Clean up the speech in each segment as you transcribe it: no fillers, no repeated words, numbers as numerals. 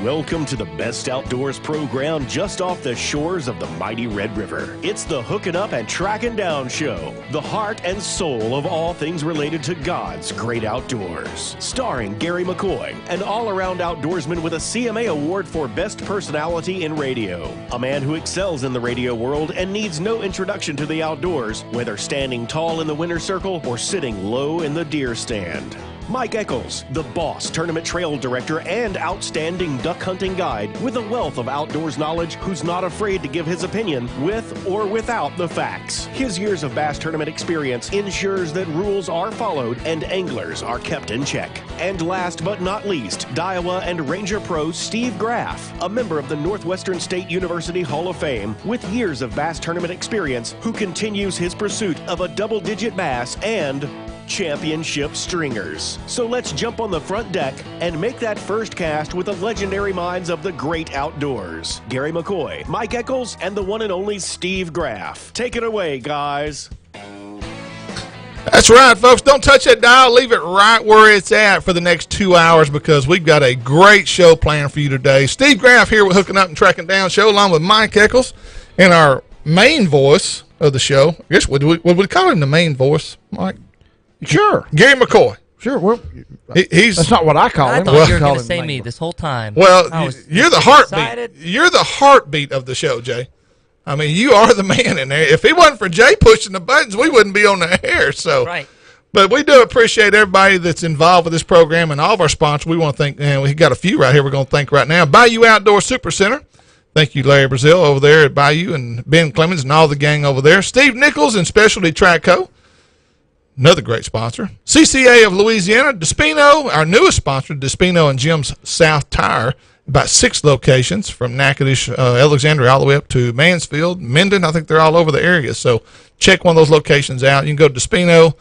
Welcome to the best outdoors program just off the shores of the mighty Red River. It's the Hooking Up and Tracking Down Show, the heart and soul of all things related to God's great outdoors. Starring Gary McCoy, an all-around outdoorsman with a CMA Award for Best Personality in Radio. A man who excels in the radio world and needs no introduction to the outdoors, whether standing tall in the winter circle or sitting low in the deer stand. Mike Eccles, the boss, tournament trail director, and outstanding duck hunting guide with a wealth of outdoors knowledge who's not afraid to give his opinion with or without the facts. His years of bass tournament experience ensures that rules are followed and anglers are kept in check. And last but not least, Daiwa and Ranger Pro Steve Graff, a member of the Northwestern State University Hall of Fame with years of bass tournament experience who continues his pursuit of a double-digit bass and championship stringers. So let's jump on the front deck and make that first cast with the legendary minds of the great outdoors. Gary McCoy, Mike Eccles, and the one and only Steve Graff. Take it away, guys. That's right, folks. Don't touch that dial. Leave it right where it's at for the next 2 hours because we've got a great show planned for you today. Steve Graff here with Hooking Up and Tracking Down Show along with Mike Eccles and our main voice of the show. I guess would we call him the main voice, Mike? Sure. Gary McCoy. Sure. Well, he's that's not what I call him. I thought you were going to say me this whole time. Well, you're the heartbeat. Excited. You're the heartbeat of the show, Jay. I mean, you are the man in there. If it wasn't for Jay pushing the buttons, we wouldn't be on the air. So, right. But we do appreciate everybody that's involved with this program and all of our sponsors. We want to thank, and we got a few right here we're going to thank right now. Bayou Outdoor Super Center. Thank you, Larry Brazil, over there at Bayou, and Ben Clemens and all the gang over there. Steve Nichols and Specialty Track Co., another great sponsor. CCA of Louisiana. Despino, our newest sponsor, Despino and Jim's South Tire. About 6 locations from Natchitoches, Alexandria, all the way up to Mansfield, Minden. I think they're all over the area. So check one of those locations out. You can go to Despino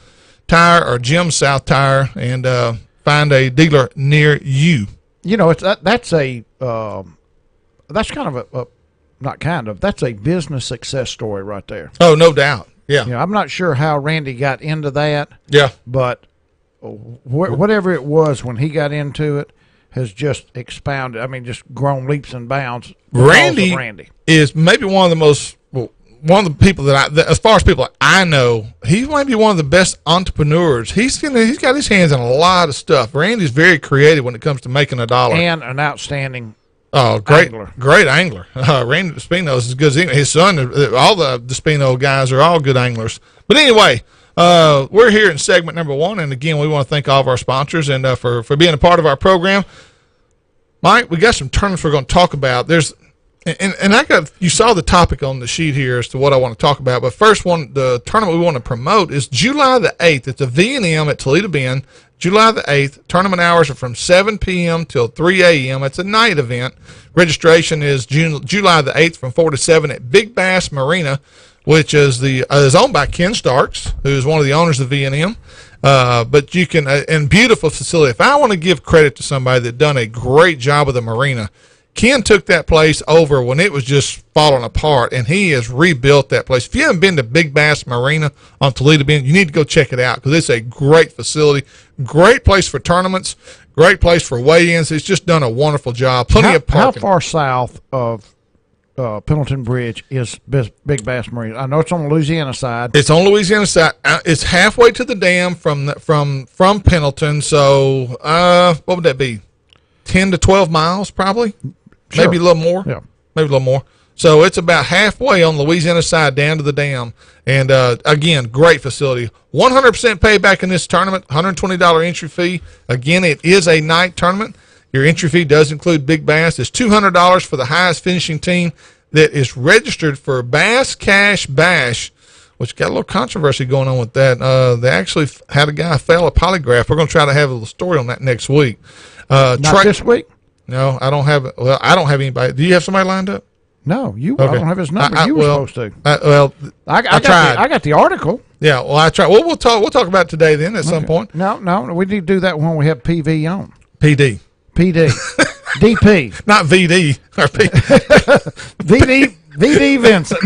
Tire or Jim's South Tire and find a dealer near you. You know, that's kind of that's a business success story right there. Oh, no doubt. Yeah. You know, I'm not sure how Randy got into that. Yeah. But whatever it was when he got into it has just expounded. I mean, just grown leaps and bounds. Randy is maybe one of the people that as far as people I know, he might be one of the best entrepreneurs. He's got his hands in a lot of stuff. Randy's very creative when it comes to making a dollar. And an outstanding great angler. Great angler. Randy Despino is as good as his son. All the Despino guys are all good anglers. But anyway, we're here in segment number 1, and again, we want to thank all of our sponsors and for being a part of our program. Mike, we got some tournaments we're going to talk about. You saw the topic on the sheet here as to what I want to talk about. But first one, the tournament we want to promote is July the 8th. It's a V&M at Toledo Bend. July the 8th. Tournament hours are from 7 p.m. till 3 a.m. It's a night event. Registration is July the 8th from 4 to 7 at Big Bass Marina, which is owned by Ken Starks, who is one of the owners of V&M. But you can, and beautiful facility. If I want to give credit to somebody that done a great job with the marina, Ken took that place over when it was just falling apart, and he has rebuilt that place. If you haven't been to Big Bass Marina on Toledo Bend, you need to go check it out because it's a great facility, great place for tournaments, great place for weigh-ins. It's just done a wonderful job. Plenty of parking. How far south of Pendleton Bridge is Big Bass Marina? I know it's on the Louisiana side. It's on Louisiana side. It's halfway to the dam from Pendleton. So what would that be? 10 to 12 miles, probably. Sure. Maybe a little more. Yeah, maybe a little more. So it's about halfway on the Louisiana side down to the dam. And again, great facility. 100% payback in this tournament. $120 entry fee. Again, it is a night tournament. Your entry fee does include Big Bass. It's $200 for the highest finishing team that is registered for Bass Cash Bash, which got a little controversy going on with that. They actually had a guy fail a polygraph. We're going to try to have a little story on that next week. Not this week? No, I don't have. Well, I don't have anybody. Do you have somebody lined up? No, you. Okay. I don't have his number. You were supposed to. I tried. I got the article. Yeah. Well, I tried. Well, we'll talk about it today then at some point. No, we need to do that when we have PV on. PD. DP. Not VD. Or VD Vincent.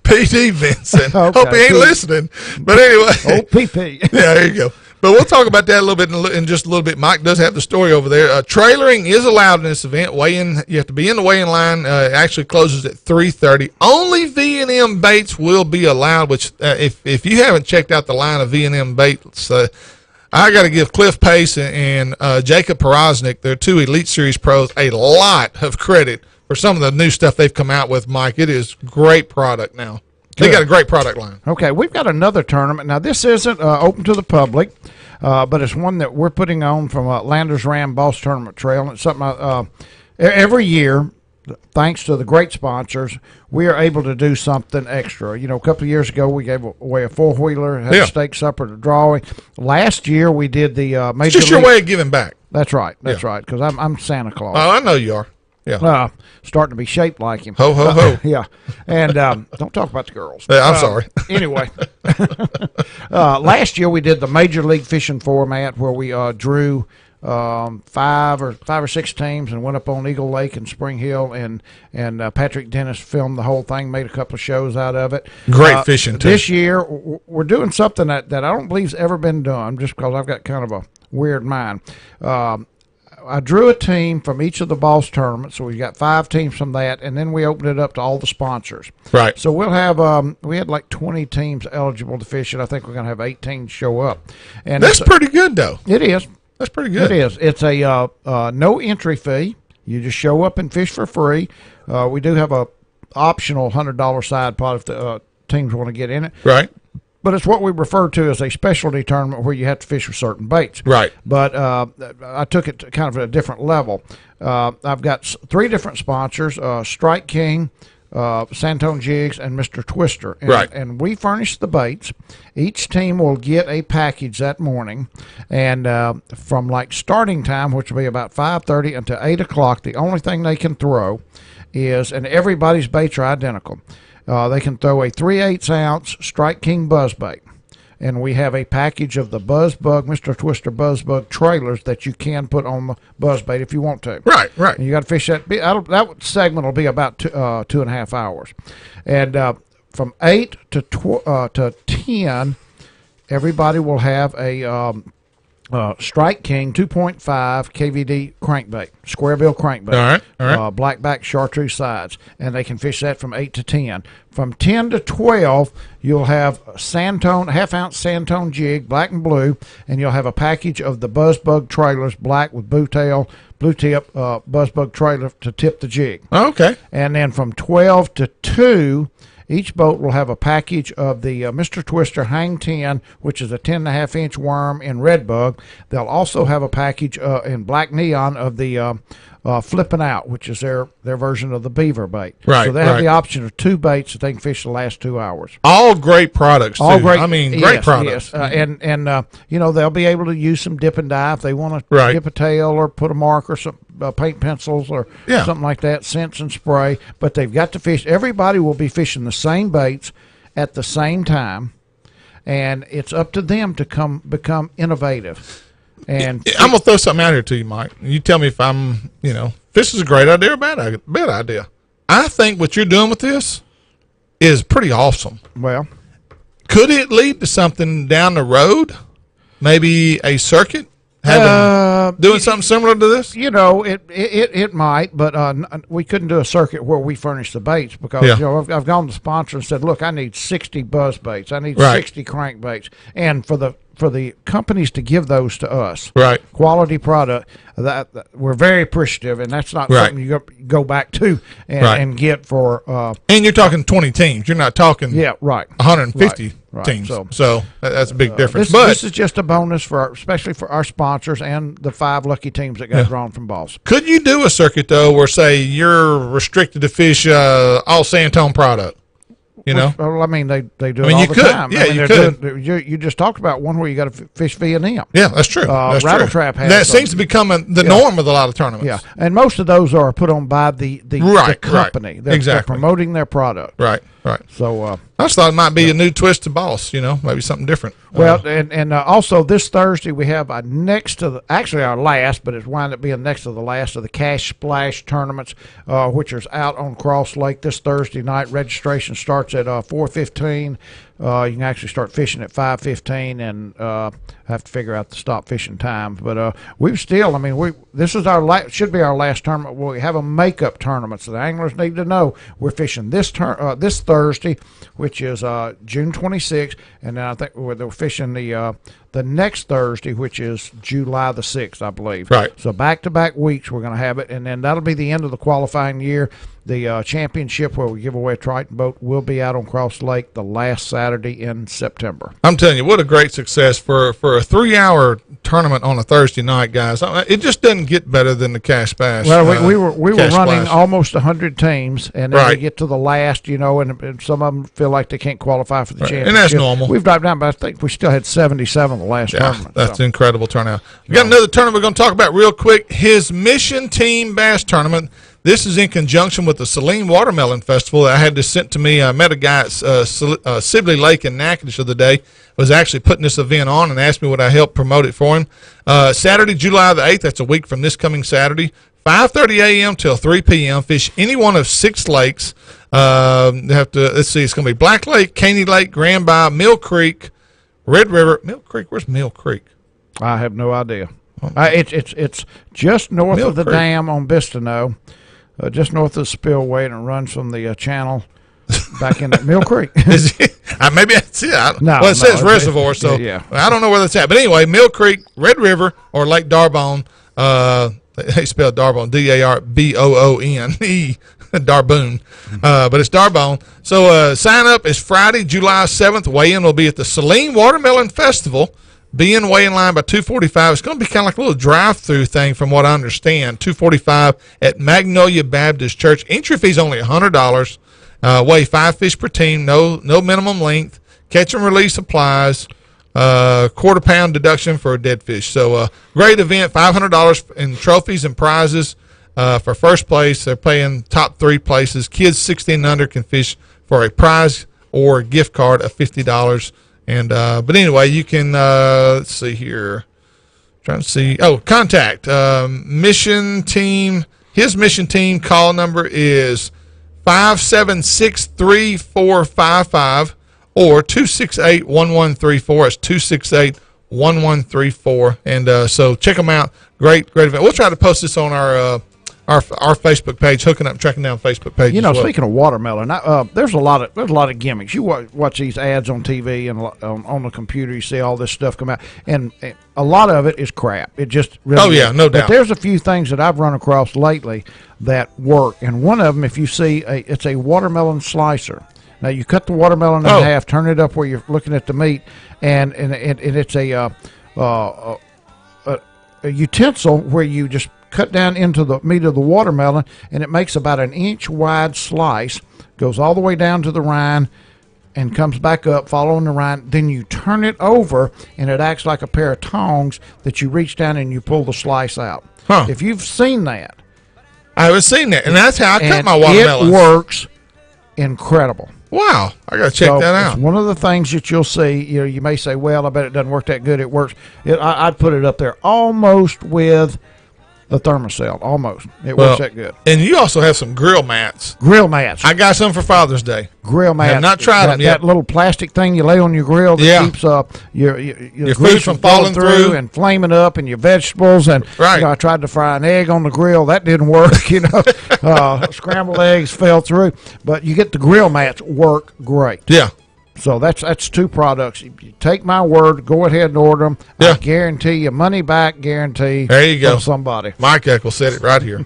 PD Vincent. Okay, Hope he ain't listening. But anyway. PP. Yeah, there you go. But we'll talk about that a little bit in just a little bit. Mike does have the story over there. Trailering is allowed in this event. You have to be in the weigh-in line. It actually closes at 3:30. Only V&M baits will be allowed, which if you haven't checked out the line of V&M baits, I got to give Cliff Pace and Jacob Porosnik, they're two Elite Series pros, a lot of credit for some of the new stuff they've come out with, Mike. It is great product now. They got a great product line. Okay, we've got another tournament. Now, this isn't open to the public, but it's one that we're putting on from Landers Ram Boss Tournament Trail. And it's something every year, thanks to the great sponsors, we are able to do something extra. You know, a couple of years ago, we gave away a four-wheeler, had a steak supper to drawing. Last year, we did the Major It's just your way of giving back. That's right. That's right, because I'm Santa Claus. Oh, I know you are. Yeah. Starting to be shaped like him. Ho, ho, ho. Yeah. And don't talk about the girls. Yeah, I'm sorry. Anyway, last year we did the Major League Fishing format where we drew five or six teams and went up on Eagle Lake and Spring Hill, and Patrick Dennis filmed the whole thing, made a couple of shows out of it. Great fishing, too. This year we're doing something that I don't believe's ever been done, just because I've got kind of a weird mind. I drew a team from each of the Boss tournaments, so we got 5 teams from that, and then we opened it up to all the sponsors. Right. So we'll have we had like 20 teams eligible to fish it. I think we're going to have 18 show up. And that's pretty good, though. It is. That's pretty good. It is. It's a no entry fee. You just show up and fish for free. We do have a optional $100 side pot if the teams want to get in it. Right. But it's what we refer to as a specialty tournament where you have to fish with certain baits. Right. But I took it to kind of at a different level. I've got 3 different sponsors, Strike King, Santone Jigs, and Mr. Twister. And, right. And we furnish the baits. Each team will get a package that morning. And from like starting time, which will be about 5:30 until 8 o'clock, the only thing they can throw is, and everybody's baits are identical, they can throw a 3/8 ounce Strike King buzzbait, and we have a package of the Buzzbug, Mr. Twister Buzzbug trailers that you can put on the buzzbait if you want to. Right, right. And you got to fish that. That segment will be about 2.5 hours, and from 8 to 10, everybody will have a Strike King 2.5 KVD crankbait, square bill crankbait. All right. Blackback chartreuse sides, and they can fish that from 8 to 10. From 10 to 12, you'll have Santone, half-ounce Santone jig, black and blue, and you'll have a package of the Buzzbug trailers, black with blue tip Buzzbug trailer to tip the jig. Okay. And then from 12 to 2, each boat will have a package of the Mr. Twister Hang 10, which is a 10.5-inch worm in Redbug. They'll also have a package in black neon of the Flipping Out, which is their version of the beaver bait. Right. So they have the option of 2 baits that they can fish the last 2 hours. All great products, too. All great. I mean, great products. Yes. And you know, they'll be able to use some dip and dive if they want to dip a tail or put a mark or some paint pencils or something like that, scents and spray. But they've got to fish. Everybody will be fishing the same baits at the same time, and it's up to them to become innovative. And I'm going to throw something out here to you, Mike. You tell me if this is a great idea or bad idea. I think what you're doing with this is pretty awesome. Well, could it lead to something down the road? Maybe a circuit? Doing something similar to this? You know, it might, but we couldn't do a circuit where we furnish the baits because you know I've gone to sponsor and said, look, I need 60 buzz baits, I need 60 crank baits, and for the companies to give those to us, quality product, that we're very appreciative, and that's not something you go back to and get for. And you're talking 20 teams. You're not talking 150 teams. So that's a big difference. This is just a bonus especially for our sponsors and the 5 lucky teams that got drawn from Boss. Could you do a circuit though, where say you're restricted to fish all Santone product? You know, well, I mean, they do it all the time. Yeah, you could. You just talked about one where you got to fish V&M. Yeah, that's true. Rattle Trap has that seems to be becoming the norm of a lot of tournaments. Yeah, and most of those are put on by the company. They're promoting their product. Right. So I just thought it might be a new twist to Boss. You know, maybe something different. Well, and also this Thursday we have our last, but it's wound up being next to the last of the Cash Splash tournaments, which is out on Cross Lake this Thursday night. Registration starts at 4:15. You can actually start fishing at 5:15 and have to figure out the stop fishing times. But we've still, this is should be our last tournament. We have a makeup tournament, so the anglers need to know we're fishing this Thursday, which is June 26th, and then I think they're fishing the next Thursday, which is July the 6th, I believe. Right. So back-to-back weeks we're going to have it, and then that'll be the end of the qualifying year. The championship where we give away a Triton boat will be out on Cross Lake the last Saturday in September. I'm telling you, what a great success for a 3-hour tournament on a Thursday night, guys. It just doesn't get better than the Cash Bash. Well, we were running Splash. almost 100 teams, and then Right. we get to the last, and some of them feel like they can't qualify for the championship. And that's normal. We've dropped down, but I think we still had 77 the last tournament. That's so. an incredible turnout. We got another tournament we're going to talk about real quick. His Mission Team Bass Tournament. This is in conjunction with the Saline Watermelon Festival that I had this sent to me. I met a guy at Sibley Lake in Natchitoches the other day, was actually putting this event on and asked me would I help promote it for him. Saturday, July the 8th, that's a week from this coming Saturday, 5:30 a.m. till 3 p.m. Fish any one of 6 lakes. Let's see, it's going to be Black Lake, Caney Lake, Grand Bay, Mill Creek, Red River. Mill Creek, where's Mill Creek? I have no idea. It's just north Mill of the Creek. dam on Bistino. Just north of the spillway, and it runs from the channel back into Mill Creek. Maybe that's it. It says reservoir, so yeah. I don't know where that's at. But anyway, Mill Creek, Red River, or Lake Darbone. They spell Darbone, D-A-R-B-O-O-N-E, Darboon. But it's Darbone. So sign up is Friday, July 7th. Weigh-in will be at the Saline Watermelon Festival. Be in weigh-in line by 2:45. It's going to be kind of like a little drive-through thing from what I understand. 2:45 at Magnolia Baptist Church. Entry fee is only $100. Weigh 5 fish per team. No minimum length. Catch and release applies. Quarter-pound deduction for a dead fish. So great event. $500 in trophies and prizes for first place. They're paying top 3 places. Kids 16 and under can fish for a prize or a gift card of $50. And but anyway, you can let's see here. Trying to see. Oh, contact Mission Team. His Mission Team call number is 576-3455 or 268-1134. It's 268-1134. And so check them out. Great event. We'll try to post this on our Facebook page, Hooking Up and Tracking Down Facebook page. Speaking of watermelon, there's a lot of gimmicks. You watch these ads on TV and on the computer. You see all this stuff come out, and a lot of it is crap. It just really no doubt. But there's a few things that I've run across lately that work, and one of them, if you see, it's a watermelon slicer. Now you cut the watermelon in half, turn it up where you're looking at the meat, and it's a utensil where you just cut down into the meat of the watermelon, and it makes about an inch wide slice, goes all the way down to the rind and comes back up following the rind. Then you turn it over, and it acts like a pair of tongs that you reach down and you pull the slice out. If you've seen that. I haven't seen that, and that's how I cut my watermelons. It works incredible. Wow, I got to check that out. It's one of the things that you'll see. You may say, well, I bet it doesn't work that good. It works. I'd put it up there almost with the Thermocell, almost. It works that good. And you also have some grill mats. I got some for Father's Day. Grill mats. I have not tried them yet. That little plastic thing you lay on your grill that keeps your food from falling through and flaming up, and your vegetables. And I tried to fry an egg on the grill. That didn't work. Scrambled eggs fell through. But you get the grill mats work great. Yeah. So that's 2 products. You take my word, go ahead and order them. Yeah. I guarantee you money back guarantee. There you go. From somebody. Mike Eccles said it right here.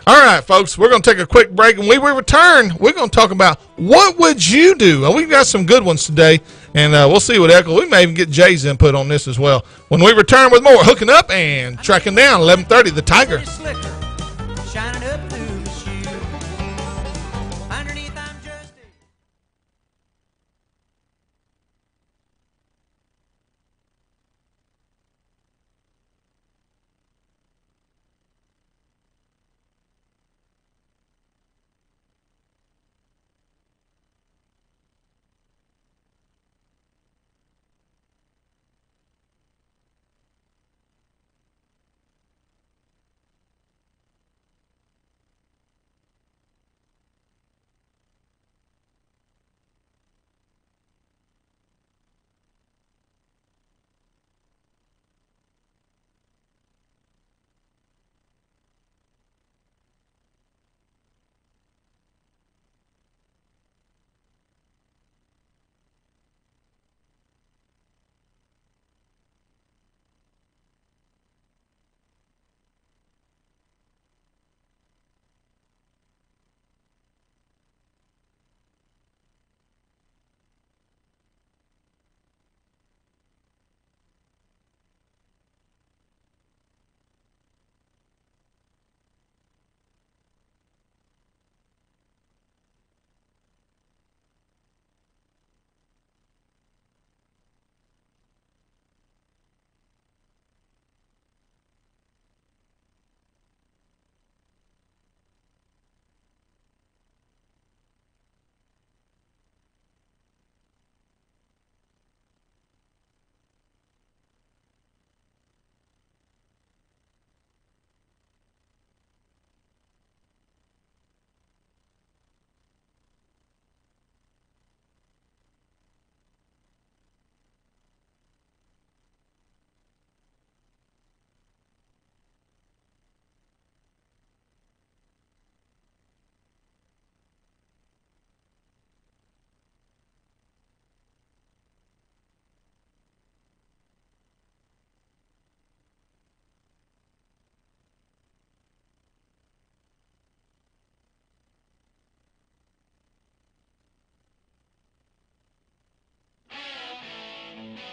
All right, folks, we're going to take a quick break, and when we return, we're going to talk about what would you do. Well, we've got some good ones today, and we'll see what Eccles. We may even get Jay's input on this as well. When we return with more Hooking Up and Tracking Down, 11:30, The Tiger. Shining up through the shoe. Underneath, I'm just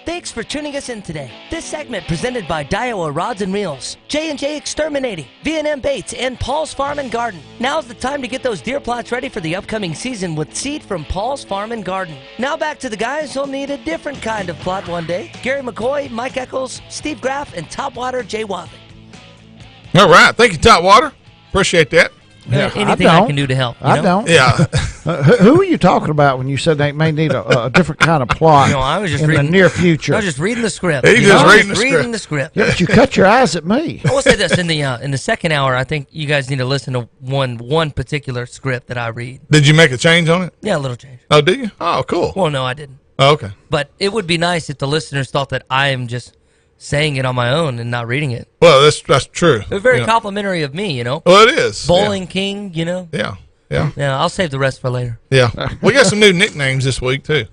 Thanks for tuning us in today. This segment presented by Daiwa Rods and Reels, J&J Exterminating, V&M Baits, and Paul's Farm and Garden. Now's the time to get those deer plots ready for the upcoming season with seed from Paul's Farm and Garden. Now back to the guys who'll need a different kind of plot one day. Gary McCoy, Mike Eccles, Steve Graff, and Topwater Jay Wadley. All right. Thank you, Topwater. Appreciate that. Yeah, Anything I can do to help. I don't. Yeah. Who are you talking about when you said they may need a different kind of plot I was just in reading the near future? I was just reading the script. He's just reading the script. Yeah, but you cut your eyes at me. I will say this in the second hour. I think you guys need to listen to one particular script that I read. Did you make a change on it? Yeah, a little change. Oh, did you? Oh, cool. Well, no, I didn't. Oh, okay. But it would be nice if the listeners thought that I am just saying it on my own and not reading it. Well, that's true. It was very complimentary of me, Well, it is. Bowling King, Yeah. Yeah, I'll save the rest for later. Yeah. We got some new nicknames this week, too.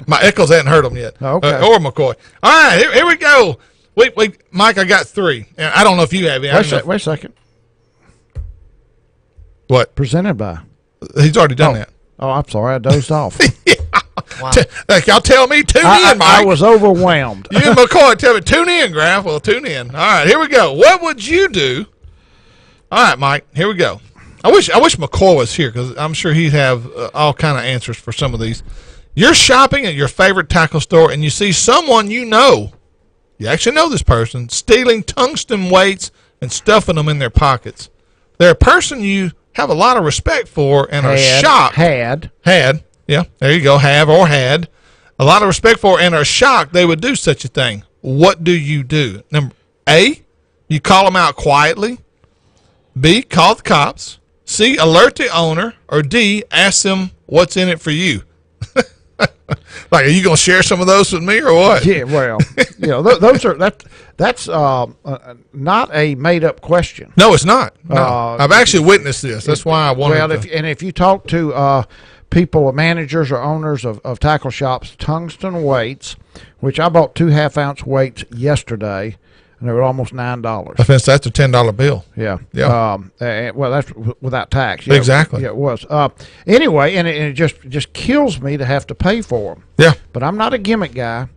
My Eccles hadn't heard them yet. Okay. Or McCoy. All right, here we go. Wait, Mike, I got 3. And I don't know if you have any. Wait a second. What? Presented by. He's already done that. Oh, I'm sorry. I dozed off. Wow. Y'all tell me, tune in, Mike. I was overwhelmed. You and McCoy tell me, tune in, Graf. Well, tune in. All right, here we go. What would you do? All right, Mike, here we go. I wish McCoy was here because I'm sure he'd have all kind of answers for some of these. You're shopping at your favorite tackle store and you see someone you actually know this person, stealing tungsten weights and stuffing them in their pockets. They're a person you have a lot of respect for and are shocked. Had. Yeah, there you go. Have or had a lot of respect for and are shocked they would do such a thing. What do you do? Number A, you call them out quietly. B, call the cops. C, alert the owner. Or D, ask them what's in it for you. Like, are you going to share some of those with me or what? Yeah, well, those are that's not a made up question. No, it's not. No. I've actually witnessed this. That's why I wanted to. If you talk to people, managers or owners of tackle shops, tungsten weights, which I bought 2 half-ounce weights yesterday, and they were almost $9. That's a $10 bill. Yeah. Yeah. Well, that's without tax. Yeah, exactly. Yeah, it was. Anyway, and it just kills me to have to pay for them. Yeah. But I'm not a gimmick guy.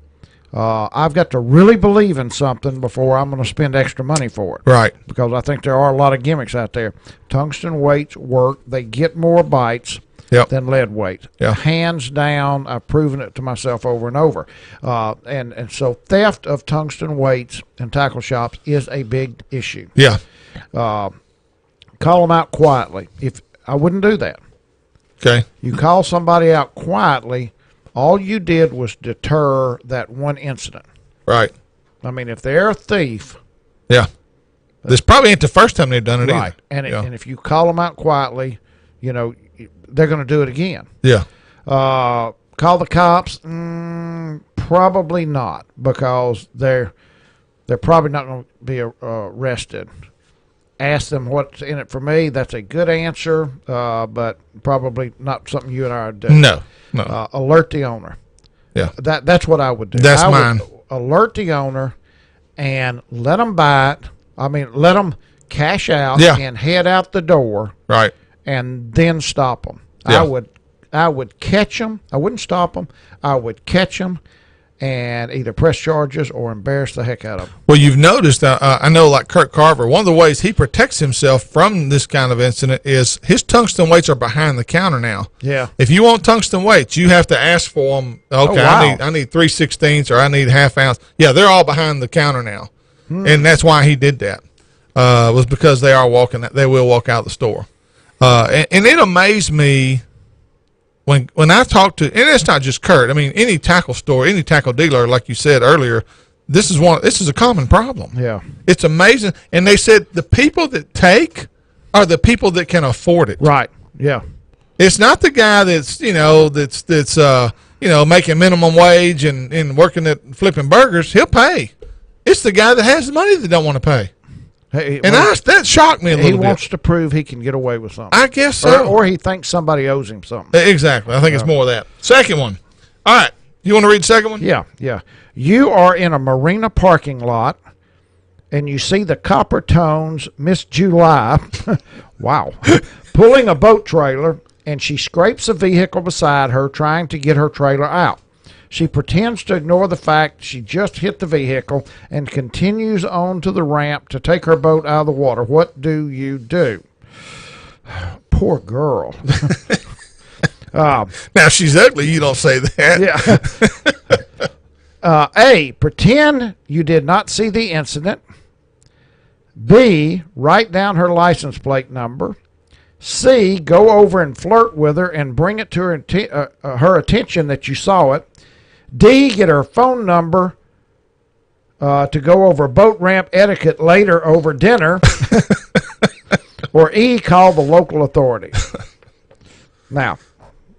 I've got to really believe in something before I'm going to spend extra money for it. Right. Because I think there are a lot of gimmicks out there. Tungsten weights work. They get more bites. Yep. Than lead weight. Yeah. Hands down, I've proven it to myself over and over. And so theft of tungsten weights in tackle shops is a big issue. Yeah. Call them out quietly. If I wouldn't do that. Okay. You call somebody out quietly, all you did was deter that one incident. Right. I mean, if they're a thief. Yeah. This probably ain't the first time they've done it right. either. And if you call them out quietly, they're going to do it again. Yeah. Call the cops? Probably not, because they're probably not going to be arrested. Ask them what's in it for me. That's a good answer, but probably not something you and I would do. No. Alert the owner. Yeah. That's what I would do. That's mine. Would alert the owner and let them buy it. I mean, let them cash out and head out the door. Right. And then stop them. Yeah. I would catch them. I wouldn't stop them. I would catch them and either press charges or embarrass the heck out of them. Well, you've noticed, I know like Kurt Carver, one of the ways he protects himself from this kind of incident is his tungsten weights are behind the counter now. Yeah. If you want tungsten weights, you have to ask for them. Okay, I need 3/16 or I need half ounce. Yeah, they're all behind the counter now. And that's why he did that, was because they will walk out the store. And it amazed me when I talked to, and it's not just Kurt. I mean, any tackle store, any tackle dealer, like you said earlier, this is a common problem. Yeah, it's amazing. And they said the people that take are the people that can afford it. Right. Yeah. It's not the guy that's making minimum wage and working at flipping burgers. He'll pay. It's the guy that has the money that don't want to pay. That shocked me a little bit. He wants to prove he can get away with something. I guess so. Or he thinks somebody owes him something. Exactly. I think it's more of that. Second one. All right. You want to read the second one? Yeah. You are in a marina parking lot, and you see the Copper Tones Miss July, wow, pulling a boat trailer, and she scrapes a vehicle beside her, trying to get her trailer out. She pretends to ignore the fact she just hit the vehicle and continues on to the ramp to take her boat out of the water. What do you do? Poor girl. Now, if she's ugly, you don't say that. Yeah. A, pretend you did not see the incident. B, write down her license plate number. C, go over and flirt with her and bring it to her attention that you saw it. D, get her phone number to go over boat ramp etiquette later over dinner. Or E, call the local authorities. Now,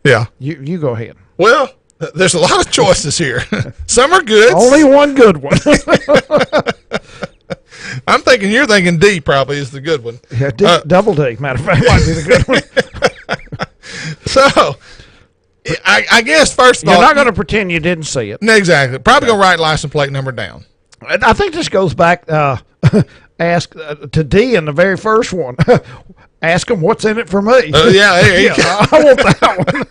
Yeah. you go ahead. Well, there's a lot of choices here. Some are good. Only one good one. You're thinking D probably is the good one. Yeah, double D, matter of fact, might be the good one. So, I guess first of all, You're not going to pretend you didn't see it. Exactly. Probably going to write license plate number down. I think this goes back ask to D in the very first one. Ask them what's in it for me. Yeah, there you go. I want that one.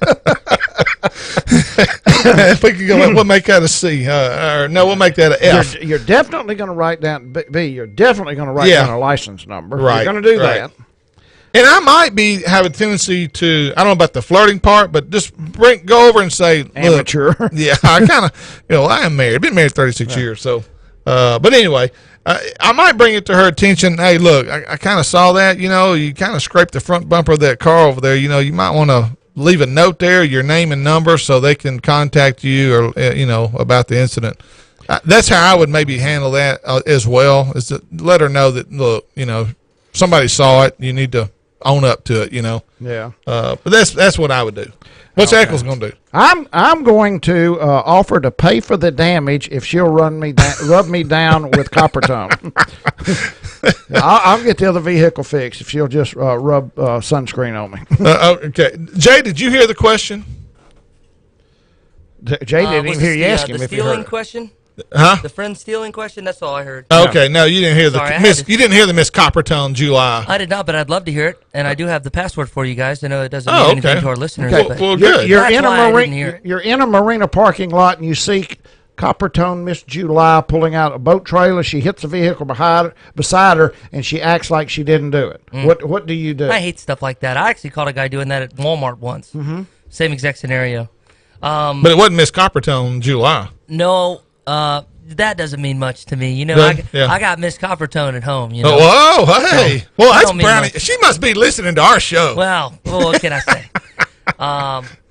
If we could go, we'll make that a C. Or no, we'll make that a F. You're definitely going to write down B. You're definitely going to write down a license number. Right. You're going to do that. And I might have a tendency to, I don't know about the flirting part, but just go over and say, look, Amateur. Yeah, I kind of, I am married. I've been married 36 years. So, but anyway, I might bring it to her attention. Hey, look, I kind of saw that, you kind of scraped the front bumper of that car over there. You might want to leave a note there, your name and number, so they can contact you or, about the incident. That's how I would maybe handle that as well, is to let her know that, look, somebody saw it. You need to own up to it, Yeah. But that's what I would do. What's Eccles going to do? I'm going to offer to pay for the damage if she'll rub me down with copper tone. I'll get the other vehicle fixed if she'll just rub sunscreen on me. Okay, Jay, did you hear the question? Jay didn't even hear you ask him the if he heard stealing it. question. Huh? The friend stealing question. That's all I heard. Okay, no, you didn't hear Sorry, you didn't hear the Miss Coppertone July. I did not, but I'd love to hear it, and I do have the password for you guys. I know it doesn't mean Oh, anything okay. to our listeners. Okay. But Well, good. You're That's in a why I didn't hear marina. it. You're in a marina parking lot, and you see Coppertone Miss July pulling out a boat trailer. She hits the vehicle beside her, and she acts like she didn't do it. What do you do? I hate stuff like that. I actually caught a guy doing that at Walmart once. Mm-hmm. Same exact scenario. But it wasn't Miss Coppertone July. No, that doesn't mean much to me. I got Miss Coppertone at home. Oh, whoa, hey. Well, that's don't mean Brownie. much. She must be listening to our show. Well, what can I say?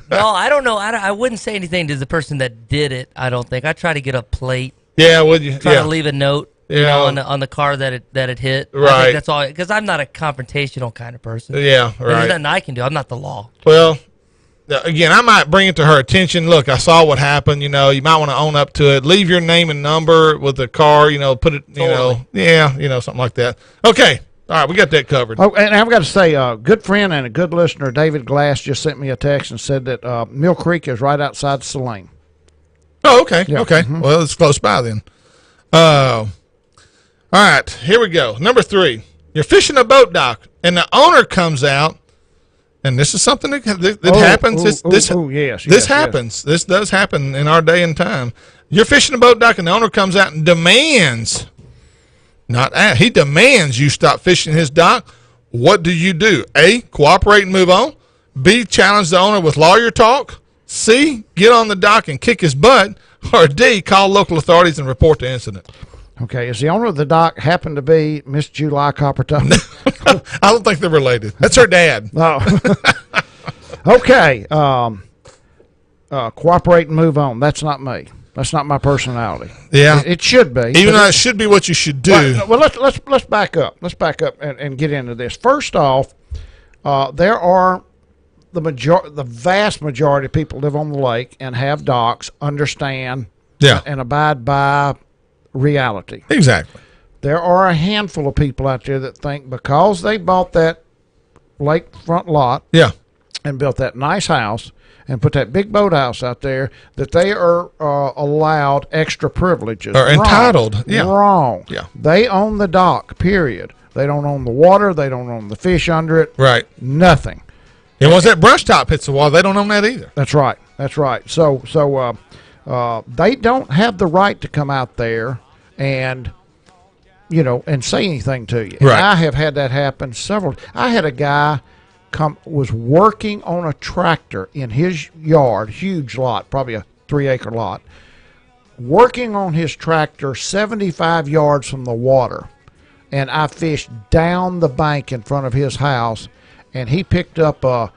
No, I don't know. I wouldn't say anything to the person that did it. I don't think. I try to get a plate. Yeah, would you? Try to leave a note. Yeah. On the car that it hit. I Right. think that's all. Because I'm not a confrontational kind of person. Yeah, There's right. nothing I can do. I'm not the law. Well, again, I might bring it to her attention. Look, I saw what happened. You might want to own up to it. Leave your name and number with the car. Put it. Something like that. Okay. All right, we got that covered. Oh, and I've got to say, a good friend and a good listener, David Glass, just sent me a text and said that Mill Creek is right outside Saline. Oh, okay. Yeah. Okay. Mm-hmm. Well, it's close by then. All right, here we go. Number 3. You're fishing a boat dock, and the owner comes out, and this is something that happens. This happens. This does happen in our day and time. You're fishing a boat dock, and the owner comes out and demands, he demands you stop fishing his dock. What do you do? A, cooperate and move on. B, challenge the owner with lawyer talk. C, get on the dock and kick his butt. Or D, call local authorities and report the incident. Okay, is the owner of the dock happen to be Miss July Coppertone? I don't think they're related. That's her dad. Oh. Okay. Cooperate and move on. That's not me. That's not my personality. Yeah. It should be. Even though it should be what you should do. Well, let's back up. Let's back up and get into this. First off, there are the vast majority of people live on the lake and have docks, understand, and abide by reality. Exactly. There are a handful of people out there that think because they bought that lakefront lot and built that nice house and put that big boathouse out there, that they are allowed extra privileges. Or entitled. Yeah. Wrong. Yeah. They own the dock, period. They don't own the water. They don't own the fish under it. Right. Nothing. And once that brush top hits the wall, they don't own that either. That's right. That's right. So they don't have the right to come out there and and say anything to you. Right. And I have had that happen several. I had a guy was working on a tractor in his yard, huge lot, probably a 3-acre lot, working on his tractor 75 yards from the water, and I fished down the bank in front of his house, and he picked up a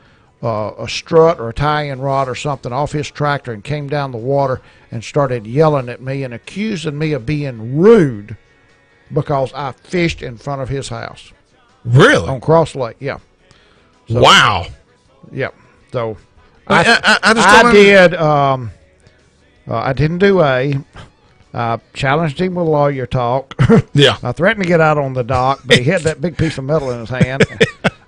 strut or a tie-in rod or something off his tractor and came down the water and started yelling at me and accusing me of being rude because I fished in front of his house. Really? On Cross Lake, yeah. So, wow. Yeah. So I just I don't did. I didn't do I challenged him with lawyer talk. Yeah. I threatened to get out on the dock, but he had that big piece of metal in his hand.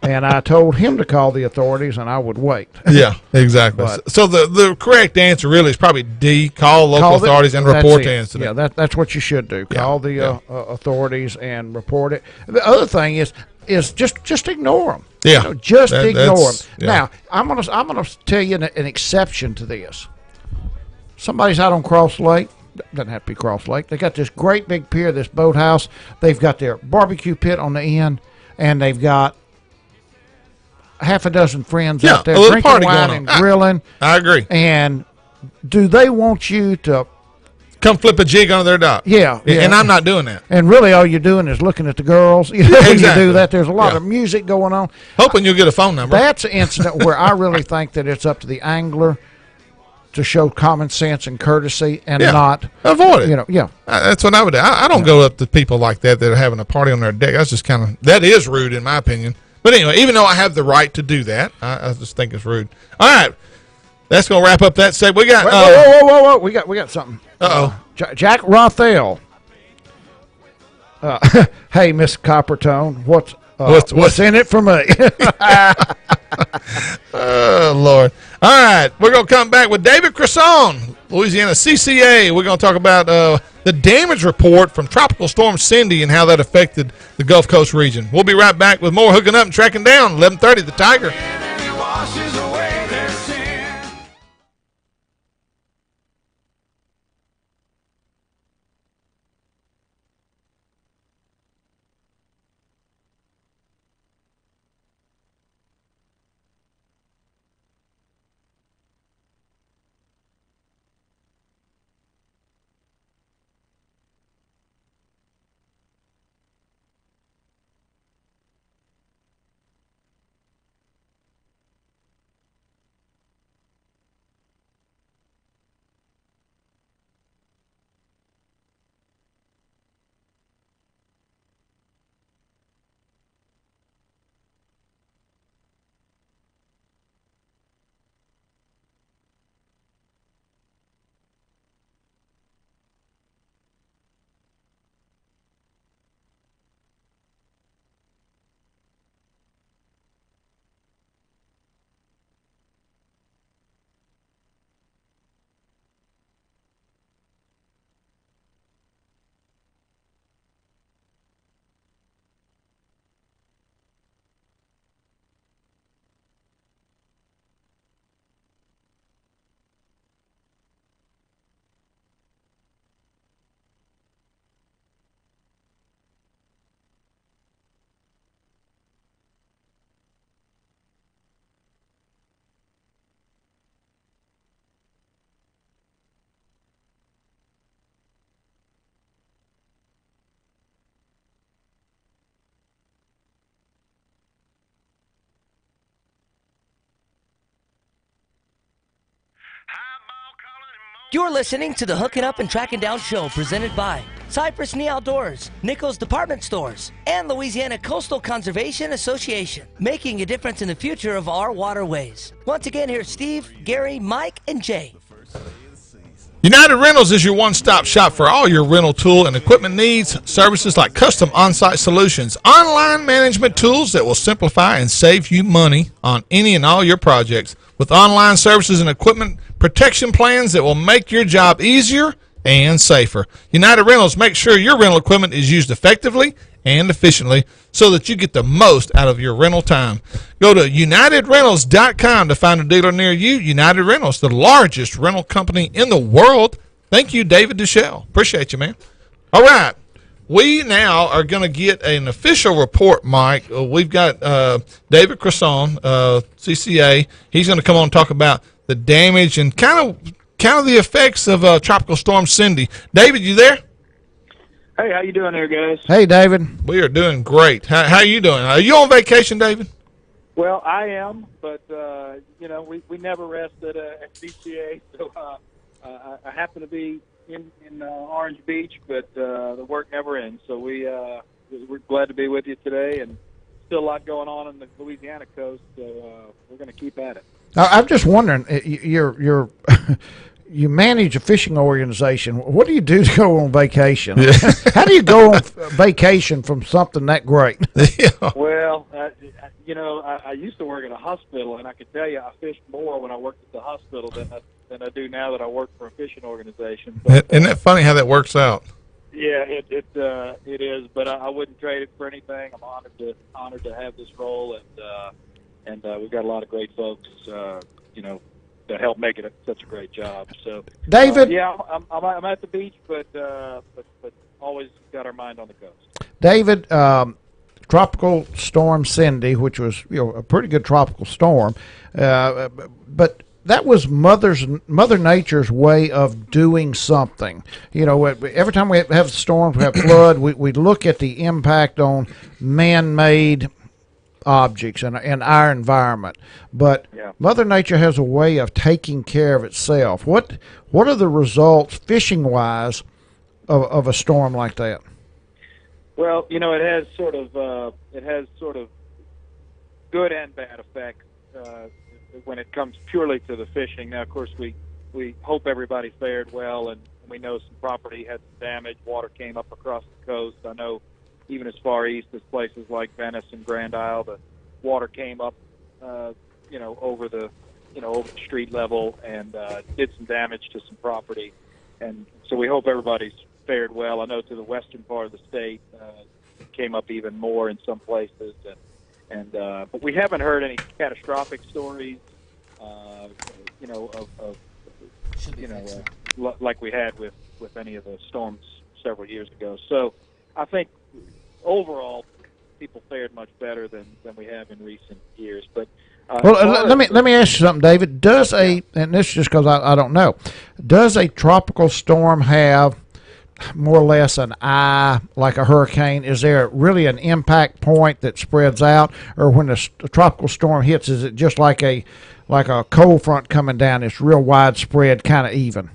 And I told him to call the authorities, and I would wait. Yeah, exactly. But, so the correct answer really is probably D, call local authorities and report the incident. Yeah, that's what you should do. Call the authorities and report it. The other thing is just ignore them. Yeah. Just ignore them. Yeah. Now, I'm gonna tell you an exception to this. Somebody's out on Cross Lake. Doesn't have to be Cross Lake. They got this great big pier, this boathouse. They've got their barbecue pit on the end, and they've got half a dozen friends out there drinking wine and grilling. I agree. And do they want you to come flip a jig under their dock? Yeah. And I'm not doing that. And really all you're doing is looking at the girls. You know, when you do that, there's a lot of music going on. Hoping you'll get a phone number. That's an incident where I really think that it's up to the angler to show common sense and courtesy and not avoid it. That's what I would do. I don't go up to people like that are having a party on their deck. That's just that is rude in my opinion. But anyway, even though I have the right to do that, I just think it's rude. All right, that's gonna wrap up that segment. We got whoa! We got something. Jack Rothell. Hey, Miss Coppertone, what's in it for me? Oh Lord! All right, we're gonna come back with David Cresson, Louisiana CCA. We're gonna talk about the damage report from Tropical Storm Cindy and how that affected the Gulf Coast region. We'll be right back with more Hooking Up and Tracking Down. 11:30, The Tiger. You're listening to the Hooking Up and Tracking Down show presented by Cypress Knee Outdoors, Nichols Department Stores, and Louisiana Coastal Conservation Association, making a difference in the future of our waterways. Once again, here's Steve, Gary, Mike, and Jay. United Rentals is your one-stop shop for all your rental tool and equipment needs. Services like custom on-site solutions, online management tools that will simplify and save you money on any and all your projects, with online services and equipment protection plans that will make your job easier and safer. United Rentals makes sure your rental equipment is used effectively and efficiently so that you get the most out of your rental time. Go to UnitedRentals.com to find a dealer near you. United Rentals, the largest rental company in the world. Thank you, David Duchelle. Appreciate you, man. All right. We now are going to get an official report, Mike. We've got David Cresson, CCA. He's going to come on and talk about the damage and kind of the effects of Tropical Storm Cindy. David, you there? Hey, how you doing there, guys? Hey, David. We are doing great. How are you doing? Are you on vacation, David? Well, I am, but we never rest at CCA, so I happen to be in Orange Beach, but the work never ends. So we're glad to be with you today, and still a lot going on the Louisiana coast. So we're going to keep at it. I'm just wondering, you're you manage a fishing organization. What do you do to go on vacation? Yeah. How do you go on vacation from something that great? Yeah. Well, I used to work at a hospital, and I can tell you I fished more when I worked at the hospital than I do now that I work for a fishing organization. But, Isn't that funny how that works out? yeah, it is, but I wouldn't trade it for anything. I'm honored to have this role, and we've got a lot of great folks, that help make it such a great job. So, David, yeah, I'm at the beach, but always got our mind on the coast. David, Tropical Storm Cindy, which was a pretty good tropical storm, but that was Mother Nature's way of doing something. Every time we have storms, we have flood, we look at the impact on man-made objects and our environment. But Yeah. Mother Nature has a way of taking care of itself. What are the results, fishing-wise, of a storm like that? Well, it has sort of good and bad effects when it comes purely to the fishing. Now, of course, we hope everybody fared well, and we know some property had some damage. Water came up across the coast. I know even as far east as places like Venice and Grand Isle, the water came up, over the street level and did some damage to some property. And so we hope everybody's fared well. I know to the western part of the state, it came up even more in some places, but we haven't heard any catastrophic stories, like we had with any of the storms several years ago. So I think overall people fared much better than we have in recent years. But let me ask you something, David. And this is just because I don't know, does a tropical storm have more or less an eye like a hurricane? Is there really an impact point that spreads out, or when a tropical storm hits, is it just like a cold front coming down? It's real widespread, kind of even.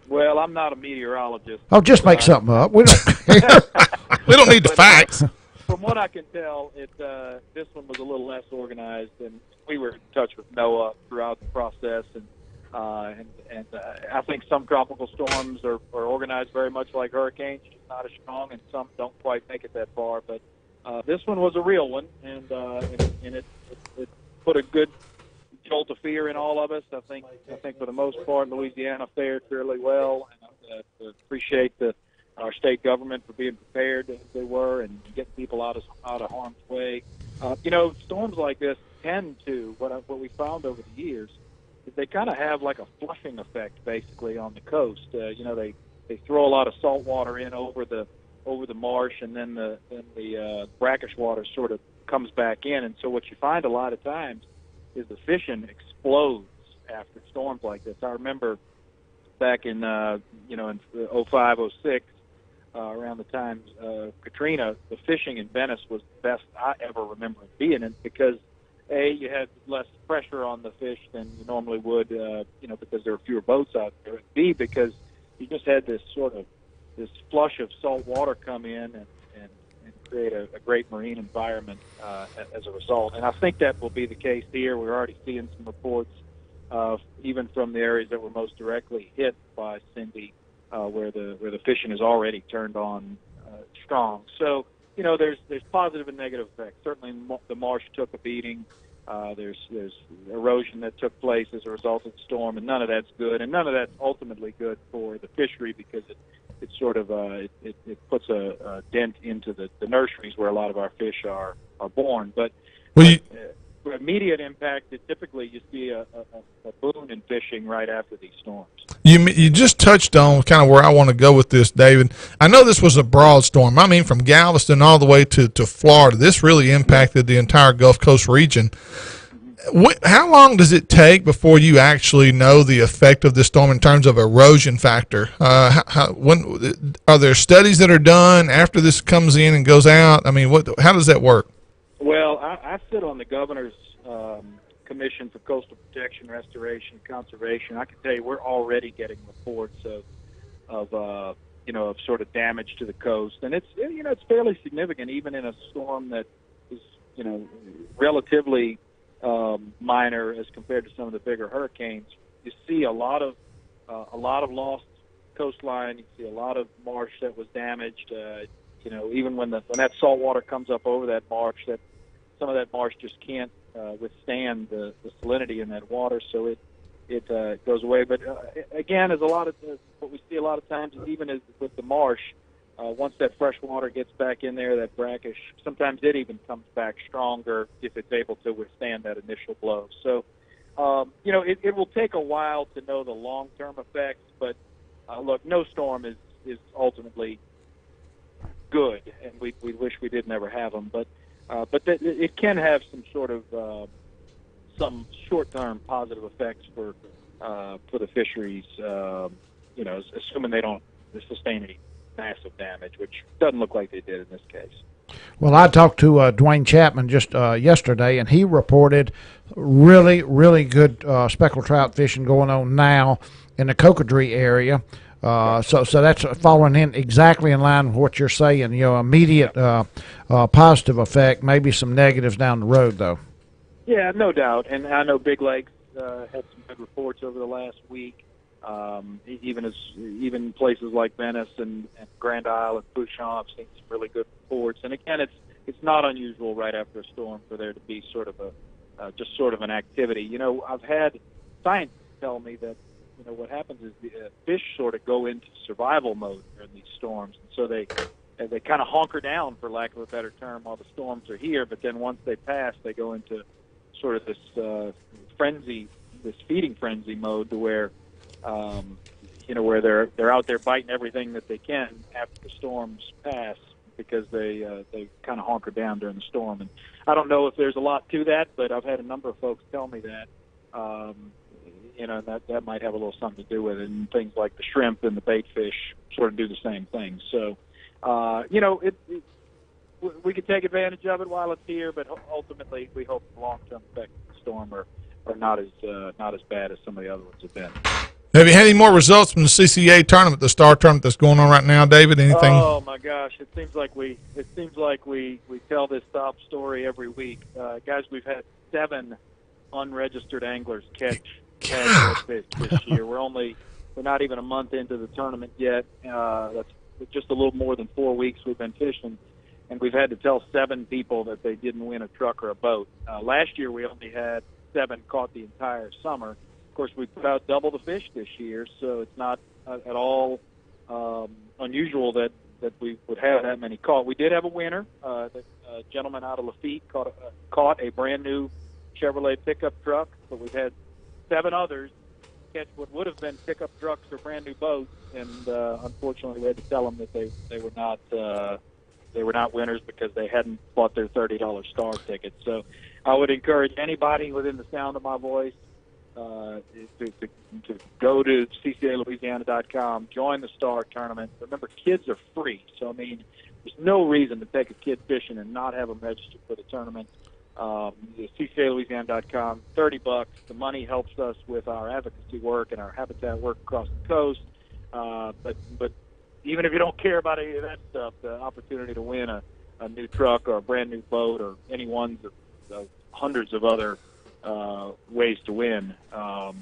Well, I'm not a meteorologist. Oh, just make something up. We don't care. We don't need the facts. From what I can tell, this one was a little less organized, and we were in touch with NOAA throughout the process, and I think some tropical storms are organized very much like hurricanes, just not as strong, and some don't quite make it that far. But this one was a real one, and it put a good jolt of fear in all of us. I think for the most part, Louisiana fared fairly well, and I appreciate our state government for being prepared as they were and getting people out of harm's way. Storms like this tend to, what we found over the years, is they kind of have like a flushing effect basically on the coast. They throw a lot of salt water in over the marsh, and then the brackish water sort of comes back in. And so what you find a lot of times is the fishing explodes after storms like this. I remember back in in 05, 06, around the time Katrina, the fishing in Venice was the best I ever remember being in, because A, you had less pressure on the fish than you normally would, because there were fewer boats out there. And B, because you just had this flush of salt water come in and create a great marine environment as a result. And I think that will be the case here. We're already seeing some reports, even from the areas that were most directly hit by Cindy, where the fishing is already turned on strong. So there's positive and negative effects. Certainly the marsh took a beating. There's erosion that took place as a result of the storm, and none of that's good, and none of that's ultimately good for the fishery because it sort of it puts a dent into the nurseries where a lot of our fish are born. But for immediate impact, typically you see a boom in fishing right after these storms. You just touched on kind of where I want to go with this, David. I know this was a broad storm. I mean, from Galveston all the way to Florida. This really impacted the entire Gulf Coast region. How long does it take before you actually know the effect of this storm in terms of erosion factor? When are there studies that are done after this comes in and goes out? I mean, how does that work? Well, I sit on the governor's Commission for Coastal Protection, Restoration, and Conservation. I can tell you we're already getting reports of sort of damage to the coast, and it's fairly significant even in a storm that is relatively minor as compared to some of the bigger hurricanes. You see a lot of lost coastline. You see a lot of marsh that was damaged. Even when that salt water comes up over that marsh, that some of that marsh just can't withstand the salinity in that water, so it goes away. But again, as what we see a lot of times, is even as with the marsh, once that fresh water gets back in there, that brackish, sometimes it even comes back stronger if it's able to withstand that initial blow. So, it will take a while to know the long-term effects, but look, no storm is ultimately good, and we wish we did never have them, but it can have some sort of some short-term positive effects for the fisheries, assuming they don't sustain any massive damage, which doesn't look like they did in this case. Well, I talked to Dwayne Chapman just yesterday, and he reported really, really good speckled trout fishing going on now in the Cocodrie area. So that's following in exactly in line with what you're saying. Immediate positive effect, maybe some negatives down the road, though. Yeah, no doubt. And I know Big Lakes had some good reports over the last week. Even places like Venice and Grand Isle and Bouchon have seen some really good reports. And again, it's not unusual right after a storm for there to be sort of just sort of an activity. I've had scientists tell me that what happens is the fish sort of go into survival mode during these storms, and so they kind of hunker down, for lack of a better term, while the storms are here. But then once they pass, they go into sort of this feeding frenzy mode, to where where they're out there biting everything that they can after the storms pass, because they kind of hunker down during the storm. And I don't know if there's a lot to that, but I've had a number of folks tell me that. That might have a little something to do with it, and things like the shrimp and the bait fish sort of do the same thing. So, we could take advantage of it while it's here, but ultimately we hope the long-term effects of the storm are not as bad as some of the other ones have been. Have you had any more results from the CCA tournament, the Star Tournament that's going on right now, David? Anything? Oh my gosh, it seems like we tell this top story every week, guys. We've had 7 unregistered anglers catch fish this year. We're not even a month into the tournament yet. That's just a little more than 4 weeks we've been fishing, and we've had to tell 7 people that they didn't win a truck or a boat. Last year we only had 7 caught the entire summer. Of course, we put out double the fish this year, so it's not at all unusual that we would have that many caught. We did have a winner. The gentleman out of Lafitte caught a brand new Chevrolet pickup truck, but we've had 7 others catch what would have been pickup trucks or brand new boats, and unfortunately we had to tell them that they were not winners because they hadn't bought their $30 Star ticket. So I would encourage anybody within the sound of my voice to go to CCALouisiana.com, join the Star Tournament. Remember, kids are free, so I mean, there's no reason to take a kid fishing and not have them registered for the tournament. CCALouisiana.com, $30. The money helps us with our advocacy work and our habitat work across the coast. But even if you don't care about any of that stuff, the opportunity to win a new truck or a brand new boat or any ones of hundreds of other ways to win. Well,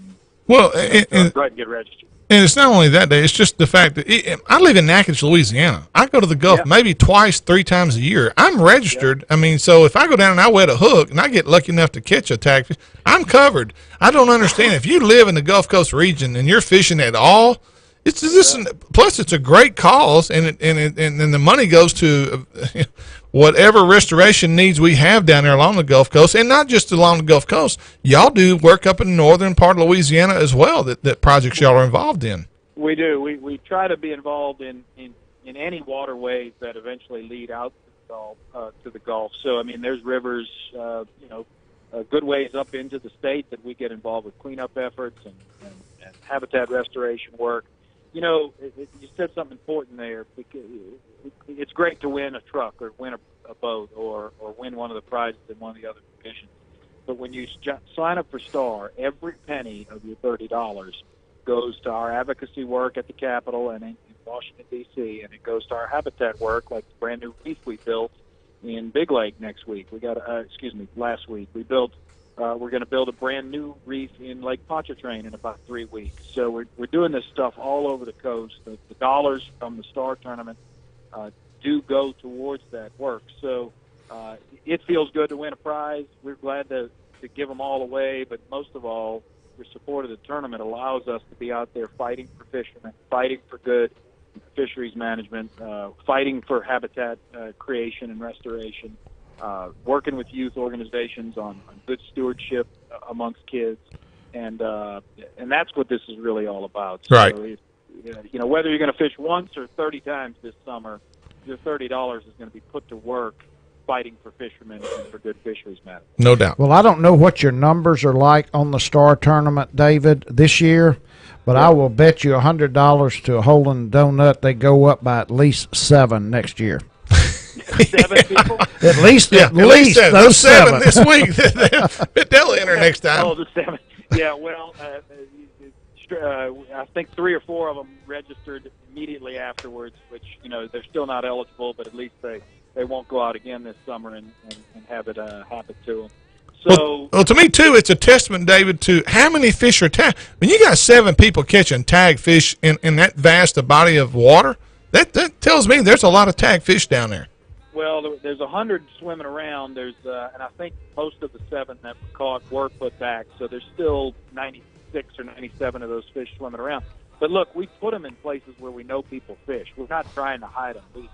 right, get registered. And it's not only that day; it's just the fact that I live in Natchitoches, Louisiana. I go to the Gulf maybe twice, 3 times a year. I'm registered. I mean, so if I go down and I wet a hook and I get lucky enough to catch a tagfish, I'm covered. I don't understand if you live in the Gulf Coast region and you're fishing at all. It's just plus it's a great cause, and the money goes to whatever restoration needs we have down there along the Gulf Coast, and not just along the Gulf Coast. Y'all do work up in the northern part of Louisiana as well that projects y'all are involved in. We do. We try to be involved in any waterways that eventually lead out to the Gulf. So I mean, there's rivers, a good ways up into the state that we get involved with cleanup efforts and habitat restoration work. You know, you said something important there. Because it's great to win a truck or win a boat or win one of the prizes in one of the other divisions. But when you sign up for STAR, every penny of your $30 goes to our advocacy work at the Capitol and in Washington, D.C., and it goes to our habitat work, like the brand new reef we built in Big Lake last week. We built. We're going to build a brand new reef in Lake Pontchartrain in about 3 weeks. So we're doing this stuff all over the coast. The dollars from the STAR tournament do go towards that work. So it feels good to win a prize. We're glad to give them all away, but most of all, your support of the tournament allows us to be out there fighting for fishermen, fighting for good fisheries management, fighting for habitat creation and restoration. Working with youth organizations on good stewardship amongst kids, and that's what this is really all about. So right. Whether you're going to fish once or 30 times this summer, your $30 is going to be put to work fighting for fishermen and for good fisheries management. No doubt. Well, I don't know what your numbers are like on the STAR tournament, David, this year, but I will bet you $100 to a hole in the donut they go up by at least 7 next year. 7 people? At least seven. those 7 this week. They'll enter next time. Oh, the 7. Yeah, well, I think 3 or 4 of them registered immediately afterwards, which, they're still not eligible, but at least they won't go out again this summer and have it happen to them. So, well, to me, too, it's a testament, David, to how many fish are tagged. When you got 7 people catching tag fish in that vast a body of water, that tells me there's a lot of tag fish down there. Well, there's 100 swimming around. There's, and I think most of the 7 that were caught were put back. So there's still 96 or 97 of those fish swimming around. But look, we put them in places where we know people fish. We're not trying to hide them. We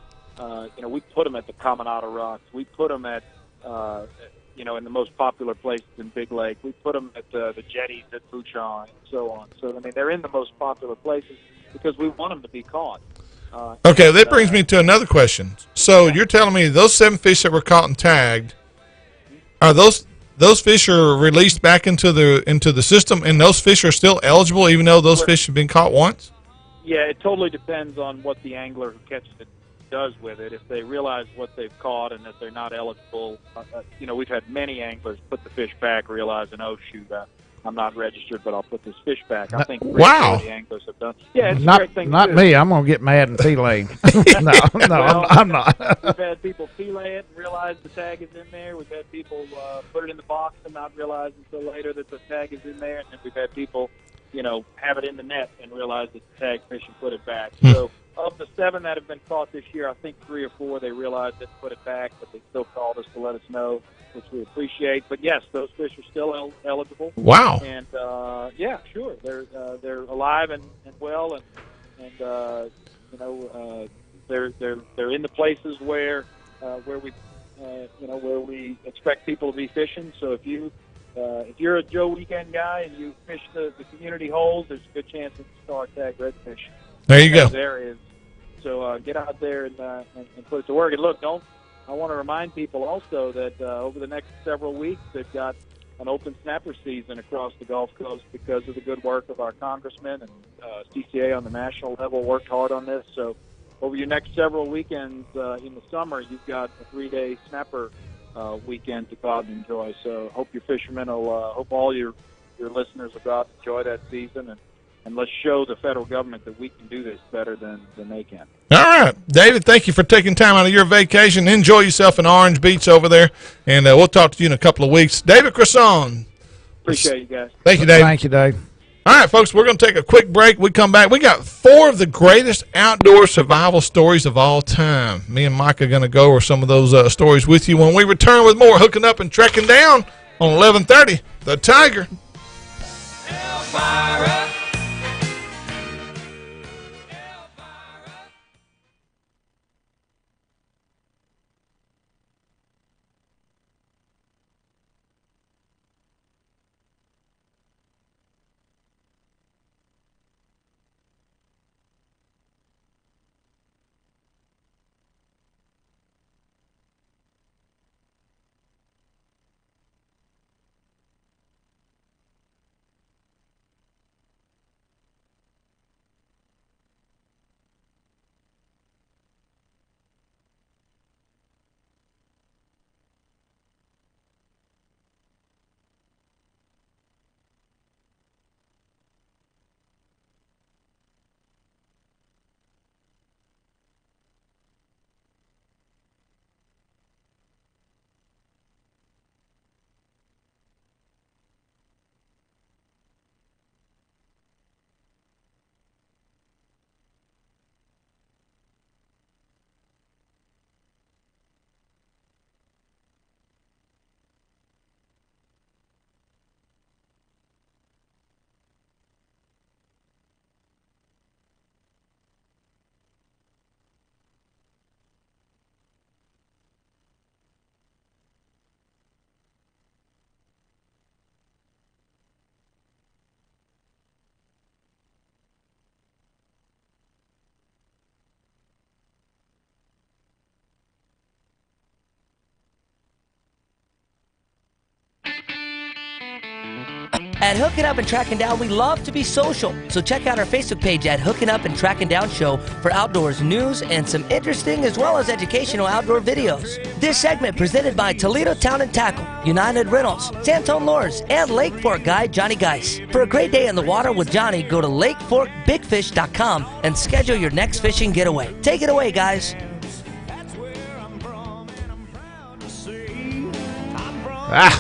put them at the Caminada Rocks. We put them at, in the most popular places in Big Lake. We put them at the jetties at Fuchon and so on. So I mean, they're in the most popular places because we want them to be caught. Okay, that brings me to another question. So you're telling me those 7 fish that were caught and tagged, are those fish are released back into the system, and those fish are still eligible even though those fish have been caught once? Yeah, it totally depends on what the angler who catches it does with it. If they realize what they've caught and that they're not eligible, we've had many anglers put the fish back, realizing, oh shoot, I'm not registered, but I'll put this fish back. I think wow, the anglers have done. Yeah, it's not a great thing not to do. me. I'm gonna get mad and fillet. No, Well, I'm not. We've had people fillet it and realize the tag is in there. We've had people put it in the box and not realize until later that the tag is in there. And then we've had people, have it in the net and realize that the tag fish and put it back. So of the 7 that have been caught this year, I think 3 or 4 they realized it and put it back, but they still called us to let us know, which we appreciate. But yes, those fish are still eligible. Wow. And yeah, sure, they're alive and well, and they're in the places where we expect people to be fishing. So if you're a Joe Weekend guy and you fish the community holes, there's a good chance that you start tag redfish. There you go. Those areas. So get out there and put it to work. And look, I want to remind people also that over the next several weeks, they've got an open snapper season across the Gulf Coast because of the good work of our congressmen, and CCA on the national level worked hard on this. So over your next several weekends in the summer, you've got a 3-day snapper weekend to go out and enjoy. So hope your fishermen hope all your listeners will go out and enjoy that season, and let's show the federal government that we can do this better than they can. All right. David, thank you for taking time out of your vacation. Enjoy yourself in Orange Beach over there, and we'll talk to you in a couple of weeks. David Cresson. Appreciate you guys. Thank you, David. Thank you, Dave. All right, folks, we're going to take a quick break. We come back. We got 4 of the greatest outdoor survival stories of all time. Me and Mike are going to go over some of those stories with you when we return with more Hooking Up and Trekking Down on 1130 The Tiger. Elvira. At Hooking Up and Tracking Down, we love to be social. So check out our Facebook page at Hooking Up and Tracking Down Show for outdoors news and some interesting as well as educational outdoor videos. This segment presented by Toledo Town and Tackle, United Rentals, Santone Lures, and Lake Fork guide Johnny Geis. For a great day in the water with Johnny, go to lakeforkbigfish.com and schedule your next fishing getaway. Take it away, guys. I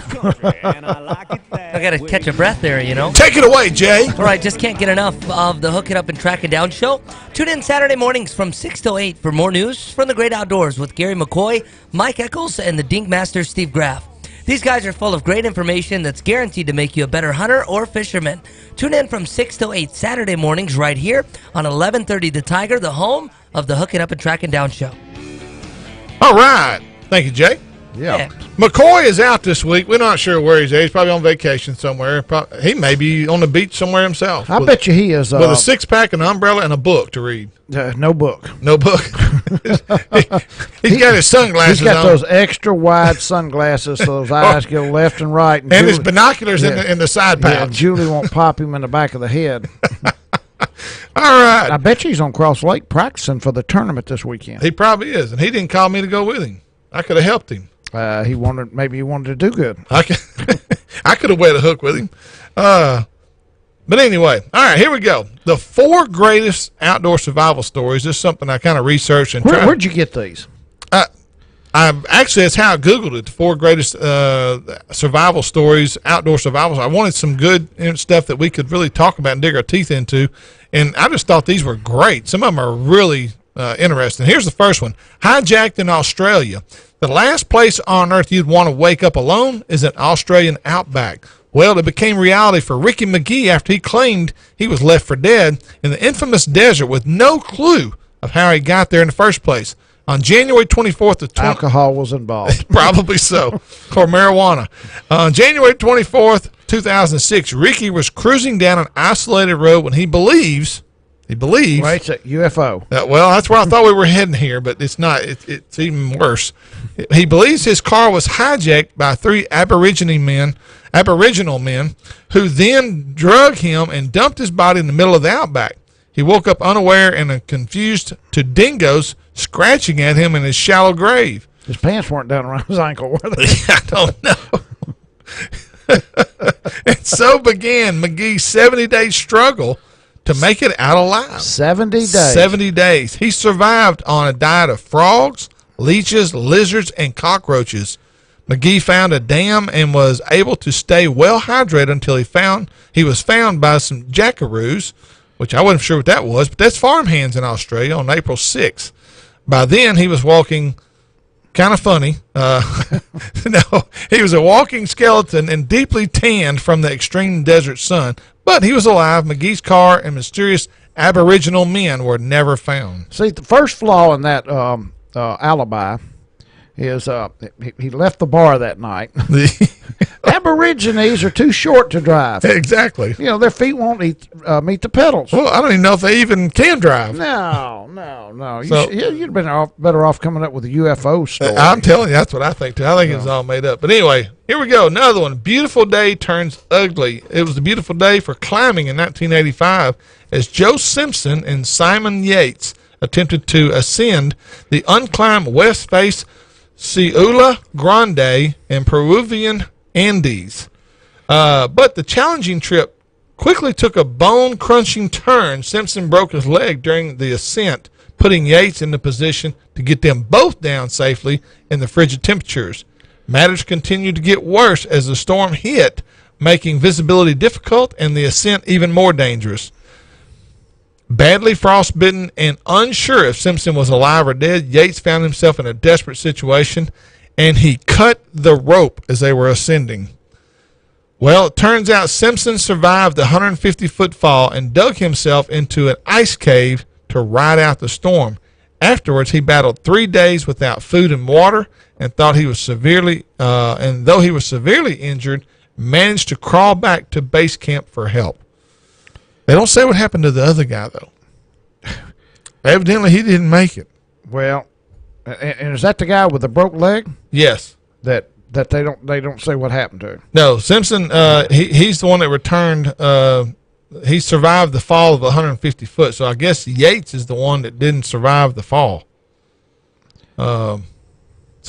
got to catch a breath there, you know. Take it away, Jay. All right, just can't get enough of the Hooking Up and Tracking Down show. Tune in Saturday mornings from 6 till 8 for more news from the great outdoors with Gary McCoy, Mike Eccles, and the Dink Master Steve Graff. These guys are full of great information that's guaranteed to make you a better hunter or fisherman. Tune in from 6 till 8 Saturday mornings right here on 1130 The Tiger, the home of the Hooking Up and Tracking Down show. All right. Thank you, Jay. Yeah. McCoy is out this week. We're not sure where he's at. He's probably on vacation somewhere. He may be on the beach somewhere himself. I bet you he is. With a 6-pack, an umbrella, and a book to read. No book. No book. He's got his sunglasses on. He's got on. those extra wide sunglasses so those eyes go left and right. And Julie, his binoculars in the side pouch. Yeah, Julie won't pop him in the back of the head. All right. I bet you he's on Cross Lake practicing for the tournament this weekend. He probably is, and he didn't call me to go with him. I could have helped him. Maybe he wanted to do good. I could have wet a hook with him. But anyway, all right, here we go. The 4 greatest outdoor survival stories. This is something I kind of researched and tried. Where'd you get these? Actually, that's how I Googled it. The 4 greatest survival stories, outdoor survivals. I wanted some good stuff that we could really talk about and dig our teeth into, and I just thought these were great. Some of them are really interesting. Here's the first one. Hijacked in Australia. The last place on earth you'd want to wake up alone is an Australian outback. Well, it became reality for Ricky McGee after he claimed he was left for dead in the infamous desert with no clue of how he got there in the first place. On January 24th, alcohol was involved. Probably so, or marijuana. On January 24th, 2006, Ricky was cruising down an isolated road when he believes. Wait, it's a UFO. Well, that's where I thought we were heading here, but it's not. It's even worse. He believes his car was hijacked by 3 Aboriginal men, who then drug him and dumped his body in the middle of the outback. He woke up unaware and confused to dingoes scratching at him in his shallow grave. His pants weren't down around his ankle, were they? I don't know. And so began McGee's 70-day struggle to make it out alive. 70 days. 70 days. He survived on a diet of frogs, leeches, lizards, and cockroaches. McGee found a dam and was able to stay well hydrated until he was found by some jackaroos, which I wasn't sure what that was, but that's farmhands in Australia, on April 6th. By then, he was walking kind of funny. No, he was a walking skeleton and deeply tanned from the extreme desert sun, but he was alive. McGee's car and mysterious Aboriginal men were never found. See, the first flaw in that alibi is he left the bar that night. Aborigines are too short to drive. Exactly. You know, their feet won't meet the pedals. Well, I don't even know if they even can drive. No. So- You'd have been better off coming up with a UFO story. I'm telling you, that's what I think, too. I think it's all made up. But anyway, here we go. Another one. Beautiful day turns ugly. It was a beautiful day for climbing in 1985 as Joe Simpson and Simon Yates attempted to ascend the unclimbed west face Ciula Grande and Peruvian Andes. But the challenging trip quickly took a bone-crunching turn. Simpson broke his leg during the ascent, putting Yates in the position to get them both down safely in the frigid temperatures. Matters continued to get worse as the storm hit, making visibility difficult and the ascent even more dangerous. Badly frostbitten and unsure if Simpson was alive or dead, Yates found himself in a desperate situation, and he cut the rope as they were ascending. Well, it turns out Simpson survived the 150-foot fall and dug himself into an ice cave to ride out the storm. Afterwards, he battled 3 days without food and water, and though he was severely injured, managed to crawl back to base camp for help. They don't say what happened to the other guy, though. Evidently, he didn't make it. Well, and is that the guy with the broke leg? Yes. That they don't say what happened to him. No, Simpson. He's the one that returned. He survived the fall of 150 foot. So I guess Yates is the one that didn't survive the fall. So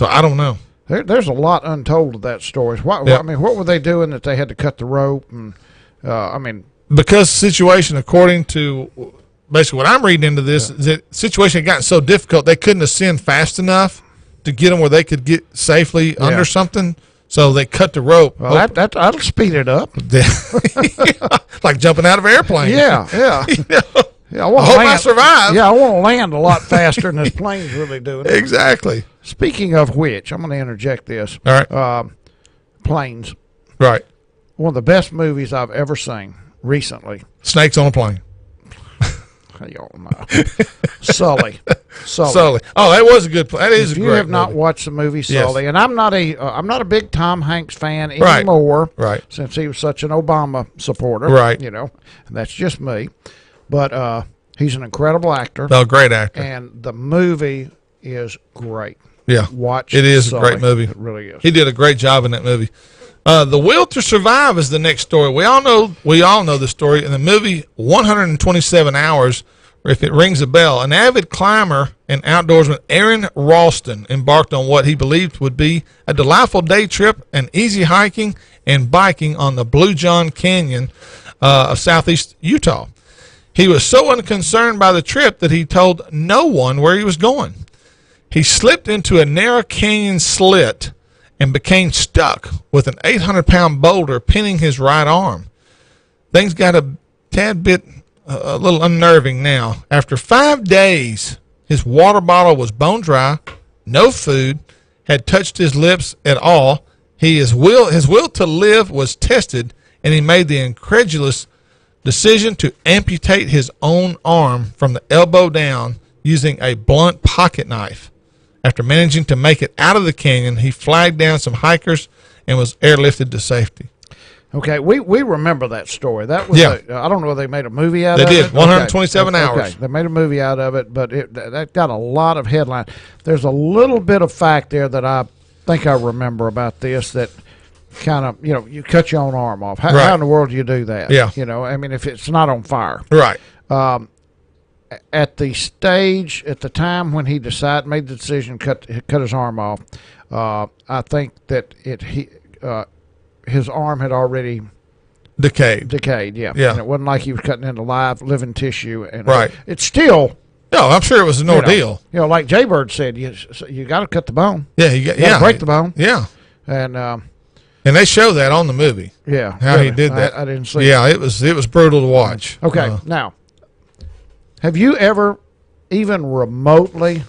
I don't know. There's a lot untold of that story. What I mean, what were they doing that they had to cut the rope? And because the situation, according to basically what I'm reading into this, is that the situation had gotten so difficult they couldn't ascend fast enough to get them where they could get safely under something. So they cut the rope. Well, that'll speed it up. Like jumping out of an airplane. Yeah. Yeah, I hope I survive. Yeah, I want to land a lot faster than this plane's really doing. Exactly. Speaking of which, I'm going to interject this. All right. Planes. Right. One of the best movies I've ever seen recently. Snakes on a plane. Y'all know. Sully. Oh, that was a good. That is a great. If you have not movie. watched the movie Sully, and I'm not a big Tom Hanks fan anymore. Right. Since he was such an Obama supporter. Right. You know, and that's just me. But he's an incredible actor. Oh, great actor. And the movie is great. Yeah. Watch it is Sully. a great movie. It really is. He did a great job in that movie. The Will to Survive is the next story. We all know the story. In the movie 127 Hours, if it rings a bell, an avid climber and outdoorsman, Aaron Ralston, embarked on what he believed would be a delightful day trip and easy hiking and biking on the Blue John Canyon of southeast Utah. He was so unconcerned by the trip that he told no one where he was going. He slipped into a narrow canyon slit and became stuck with an 800-pound boulder pinning his right arm. Things got a little unnerving now. After 5 days, his water bottle was bone dry, no food, had touched his lips at all. His will to live was tested, and he made the incredulous decision to amputate his own arm from the elbow down using a blunt pocket knife. After managing to make it out of the canyon, he flagged down some hikers and was airlifted to safety. Okay, we remember that story. That was I don't know if they made a movie out of it. They did, 127 hours. Okay, they made a movie out of it, but that got a lot of headlines. There's a little bit of fact there that I think I remember about this that kind of, you cut your own arm off. How in the world do you do that? Yeah. I mean, if it's not on fire. Right. At the time when he made the decision to cut his arm off, I think that his arm had already decayed. Yeah. And it wasn't like he was cutting into live living tissue. And it's still. No, I'm sure it was an ordeal. Like Jaybird said, you got to cut the bone. Yeah, you got to break the bone. Yeah. And they show that on the movie. yeah, How he did that. I didn't see. Yeah, it was brutal to watch. Okay, now, have you ever even remotely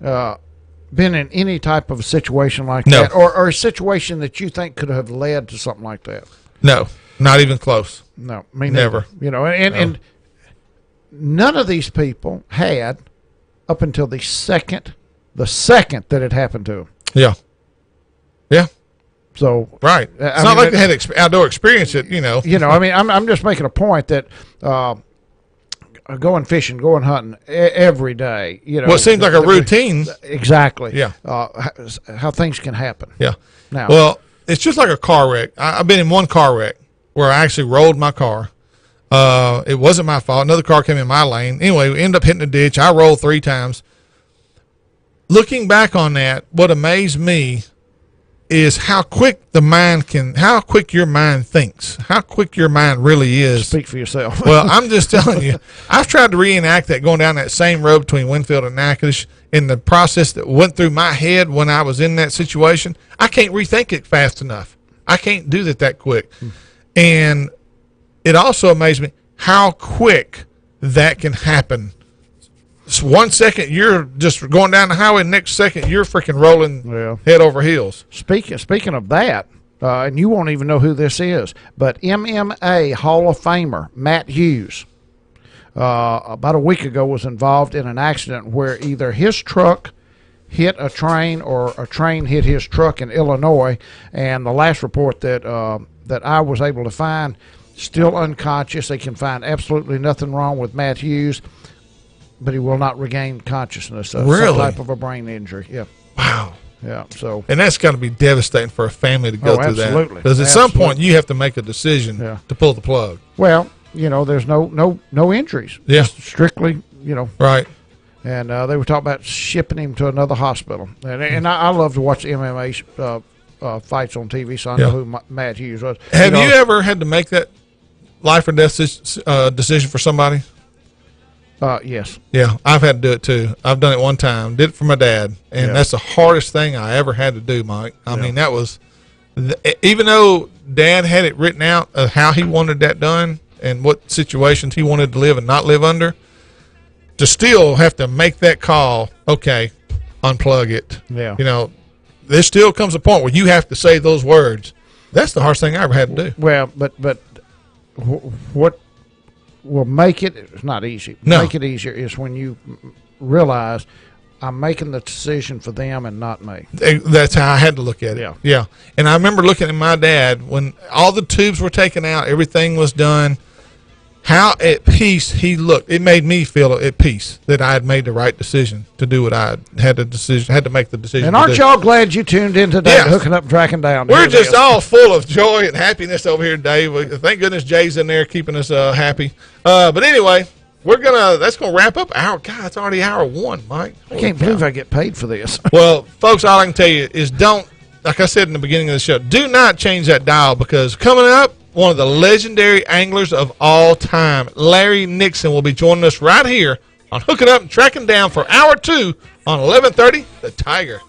been in any type of a situation like No. that, or a situation that you think could have led to something like that? No, not even close. No, me Never. neither. And none of these people had up until the second that it happened to them. Yeah. Yeah. So Right. It's not like they had outdoor experience. I'm just making a point that going fishing, going hunting every day. Well, it seems like a routine. Exactly. Yeah. How things can happen. Yeah. Now, well, it's just like a car wreck. I've been in one car wreck where I actually rolled my car. It wasn't my fault. Another car came in my lane. Anyway, we ended up hitting a ditch. I rolled 3 times. Looking back on that, what amazed me is how quick your mind thinks, how quick your mind really is. Speak for yourself. Well, I'm just telling you, I've tried to reenact that going down that same road between Winfield and Natchitoches in the process that went through my head when I was in that situation. I can't rethink it fast enough. I can't do that quick. And it also amazed me how quick that can happen. It's 1 second you're just going down the highway, next second you're freaking rolling head over heels. Speaking of that, and you won't even know who this is, but MMA Hall of Famer Matt Hughes, about a week ago was involved in an accident where either his truck hit a train or a train hit his truck in Illinois, and the last report that I was able to find, still unconscious. They can find absolutely nothing wrong with Matt Hughes, but he will not regain consciousness. Really? Some type of a brain injury. Yeah. Wow. Yeah. So. And that's got to be devastating for a family to go through absolutely. that. Because at some point you have to make a decision to pull the plug. Well, there's no injuries. Yeah. Just strictly, Right. And they were talking about shipping him to another hospital. And I love to watch MMA fights on TV, so I know who Matt Hughes was. Have you ever had to make that life or death decision for somebody? Yes. Yeah, I've had to do it too. I've done it one time. Did it for my dad, and that's the hardest thing I ever had to do, Mike. I mean, that was even though Dad had it written out of how he wanted that done and what situations he wanted to live and not live under, to still have to make that call. Okay, unplug it. Yeah. There still comes a point where you have to say those words. That's the hardest thing I ever had to do. Well, but what will make it's not easy. No. Make it easier is when you realize I'm making the decision for them and not me. That's how I had to look at it. Yeah. Yeah. And I remember looking at my dad when all the tubes were taken out, everything was done, how at peace he looked. It made me feel at peace that I had made the right decision to do what I had to make the decision. And aren't y'all glad you tuned in today to Hooking Up and Tracking Down? We're just all full of joy and happiness over here today. Thank goodness Jay's in there keeping us happy. But anyway, that's gonna wrap up God, it's already hour 1, Mike. I can't believe I get paid for this. Well, folks, all I can tell you is like I said in the beginning of the show, do not change that dial, because coming up, one of the legendary anglers of all time, Larry Nixon, will be joining us right here on Hooking Up and Tracking Down for hour 2 on 1130 The Tiger.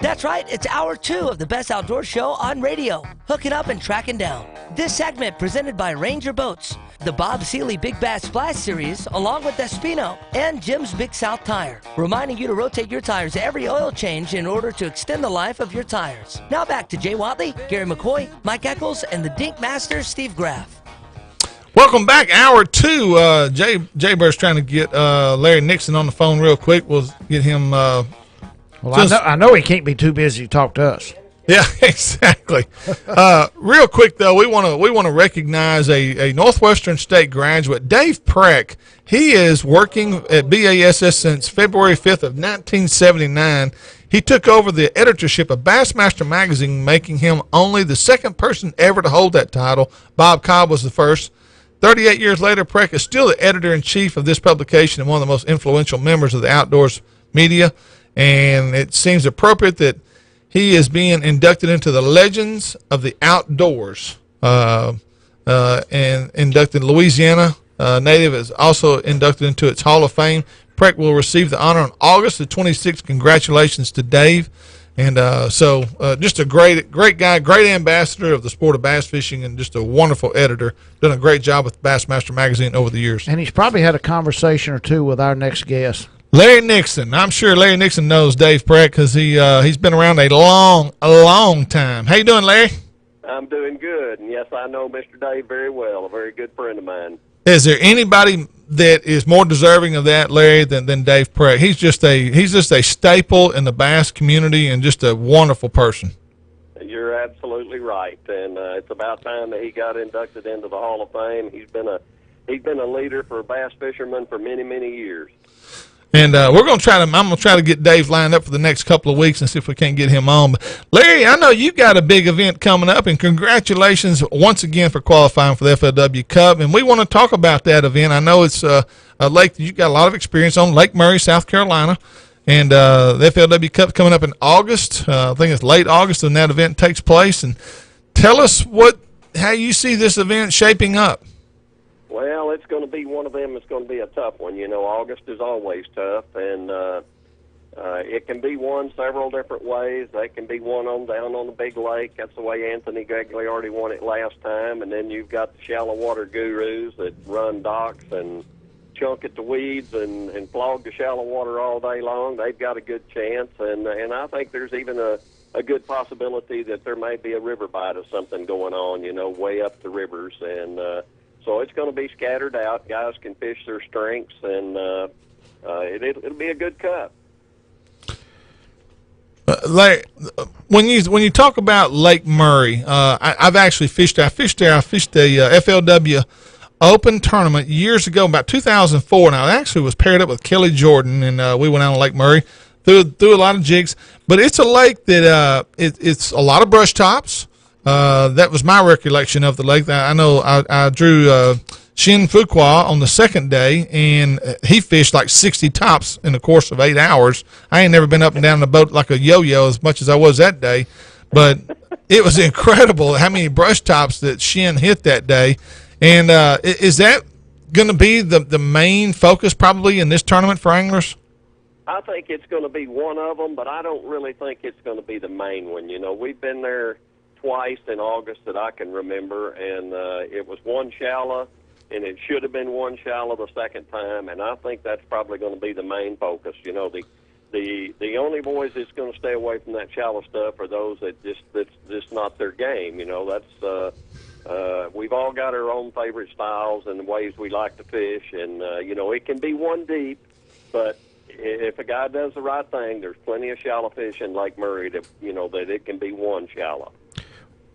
That's right, it's hour 2 of the best outdoor show on radio, Hooking Up and Tracking Down. This segment presented by Ranger Boats. the Bob Seeley Big Bass Splash Series, along with Espino and Jim's Big South Tire, reminding you to rotate your tires every oil change in order to extend the life of your tires. Now back to Jay Watley, Gary McCoy, Mike Eccles, and the Dink Master, Steve Graff. Welcome back, hour two. Jay Bird's trying to get Larry Nixon on the phone real quick. We'll get him. Well, I know he can't be too busy to talk to us. Yeah, exactly. Real quick though, we want to recognize a Northwestern State graduate, Dave Preck. He is working at BASS since February 5th of 1979. He took over the editorship of Bassmaster magazine, making him only the second person ever to hold that title. Bob Cobb was the first. 38 years later, Preck is still the editor-in-chief of this publication and one of the most influential members of the outdoors media. And it seems appropriate that he is being inducted into the Legends of the Outdoors, and inducted Louisiana native is also inducted into its Hall of Fame. Preck will receive the honor on August the 26th. Congratulations to Dave. And just a great guy, great ambassador of the sport of bass fishing, and just a wonderful editor. Done a great job with Bassmaster magazine over the years. And he's probably had a conversation or two with our next guest. Larry Nixon. I'm sure Larry Nixon knows Dave Preck because he's been around a long time. How you doing, Larry? I'm doing good, and yes, I know Mr. Dave very well, a very good friend of mine. Is there anybody that is more deserving of that, Larry, than Dave Preck? He's just a staple in the bass community and just a wonderful person. You're absolutely right, and it's about time that he got inducted into the Hall of Fame. He's been a leader for bass fishermen for many years. And I'm going to try to get Dave lined up for the next couple of weeks and see if we can't get him on. But Larry, I know you've got a big event coming up, and congratulations once again for qualifying for the FLW Cup. And we want to talk about that event. I know it's a lake that you've got a lot of experience on, Lake Murray, South Carolina. And the FLW Cup coming up in August. I think it's late August when that event takes place. And tell us how you see this event shaping up. Well, it's going to be one of them. It's going to be a tough one. You know, August is always tough, and it can be won several different ways. They can be won down on the big lake. That's the way Anthony Gagliardi won it last time. And then you've got the shallow water gurus that run docks and chunk at the weeds and flog the shallow water all day long. They've got a good chance, and I think there's even a good possibility that there may be a river bite of something going on, you know, way up the rivers. And so it's going to be scattered out. Guys can fish their strengths, and it'll be a good cup. Larry, when you talk about Lake Murray, I've actually fished there. I fished the FLW Open tournament years ago, about 2004. Now, I actually was paired up with Kelly Jordan, and we went out on Lake Murray, threw a lot of jigs. But it's a lake that it's a lot of brush tops. That was my recollection of the lake. I know I drew Shin Fuqua on the second day, and he fished like 60 tops in the course of 8 hours. I ain't never been up and down the boat like a yo-yo as much as I was that day, but it was incredible how many brush tops that Shin hit that day. And is that going to be the main focus probably in this tournament for anglers? I think it's going to be one of them, but I don't really think it's going to be the main one. You know, we've been there twice in August that I can remember, and it was one shallow, and it should have been one shallow the second time, and I think that's probably going to be the main focus. You know, the only boys that's going to stay away from that shallow stuff are those that's just not their game. You know, that's we've all got our own favorite styles and the ways we like to fish, and you know, it can be one deep, but if a guy does the right thing, there's plenty of shallow fish in Lake Murray that, you know, that it can be one shallow.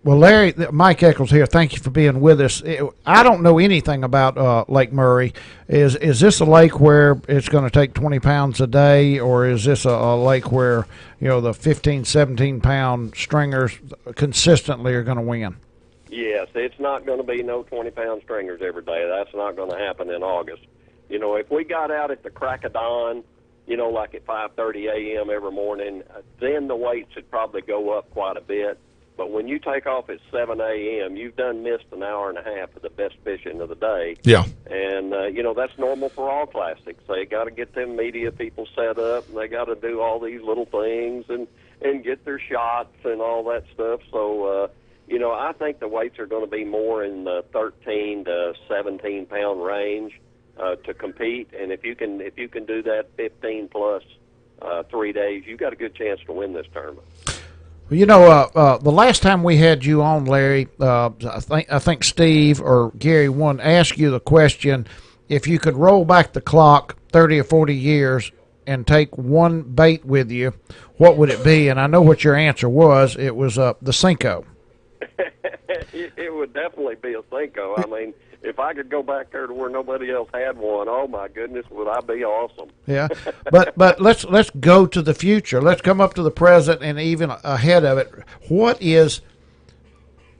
Well, Larry, Mike Eccles here. Thank you for being with us. I don't know anything about Lake Murray. Is this a lake where it's going to take 20 pounds a day, or is this a lake where, you know, the 15, 17-pound stringers consistently are going to win? Yes, it's not going to be no 20-pound stringers every day. That's not going to happen in August. You know, if we got out at the crack of dawn, you know, like at 5:30 a.m. every morning, then the weights would probably go up quite a bit. But when you take off at 7 a.m., you've done missed an hour and a half of the best fishing of the day. Yeah. And, you know, that's normal for all classics. They got to get them media people set up, and they got to do all these little things and get their shots and all that stuff. So, I think the weights are going to be more in the 13 to 17 pound range to compete. And if you can do that 15 plus 3 days, you've got a good chance to win this tournament. The last time we had you on, Larry, I think Steve or Gary wanted to ask you the question: if you could roll back the clock 30 or 40 years and take one bait with you, what would it be? And I know what your answer was. It was the Cinco. It would definitely be a Cinco. I mean, if I could go back there to where nobody else had one, oh my goodness, would I be awesome? Yeah, but let's go to the future. Let's come up to the present and even ahead of it. What is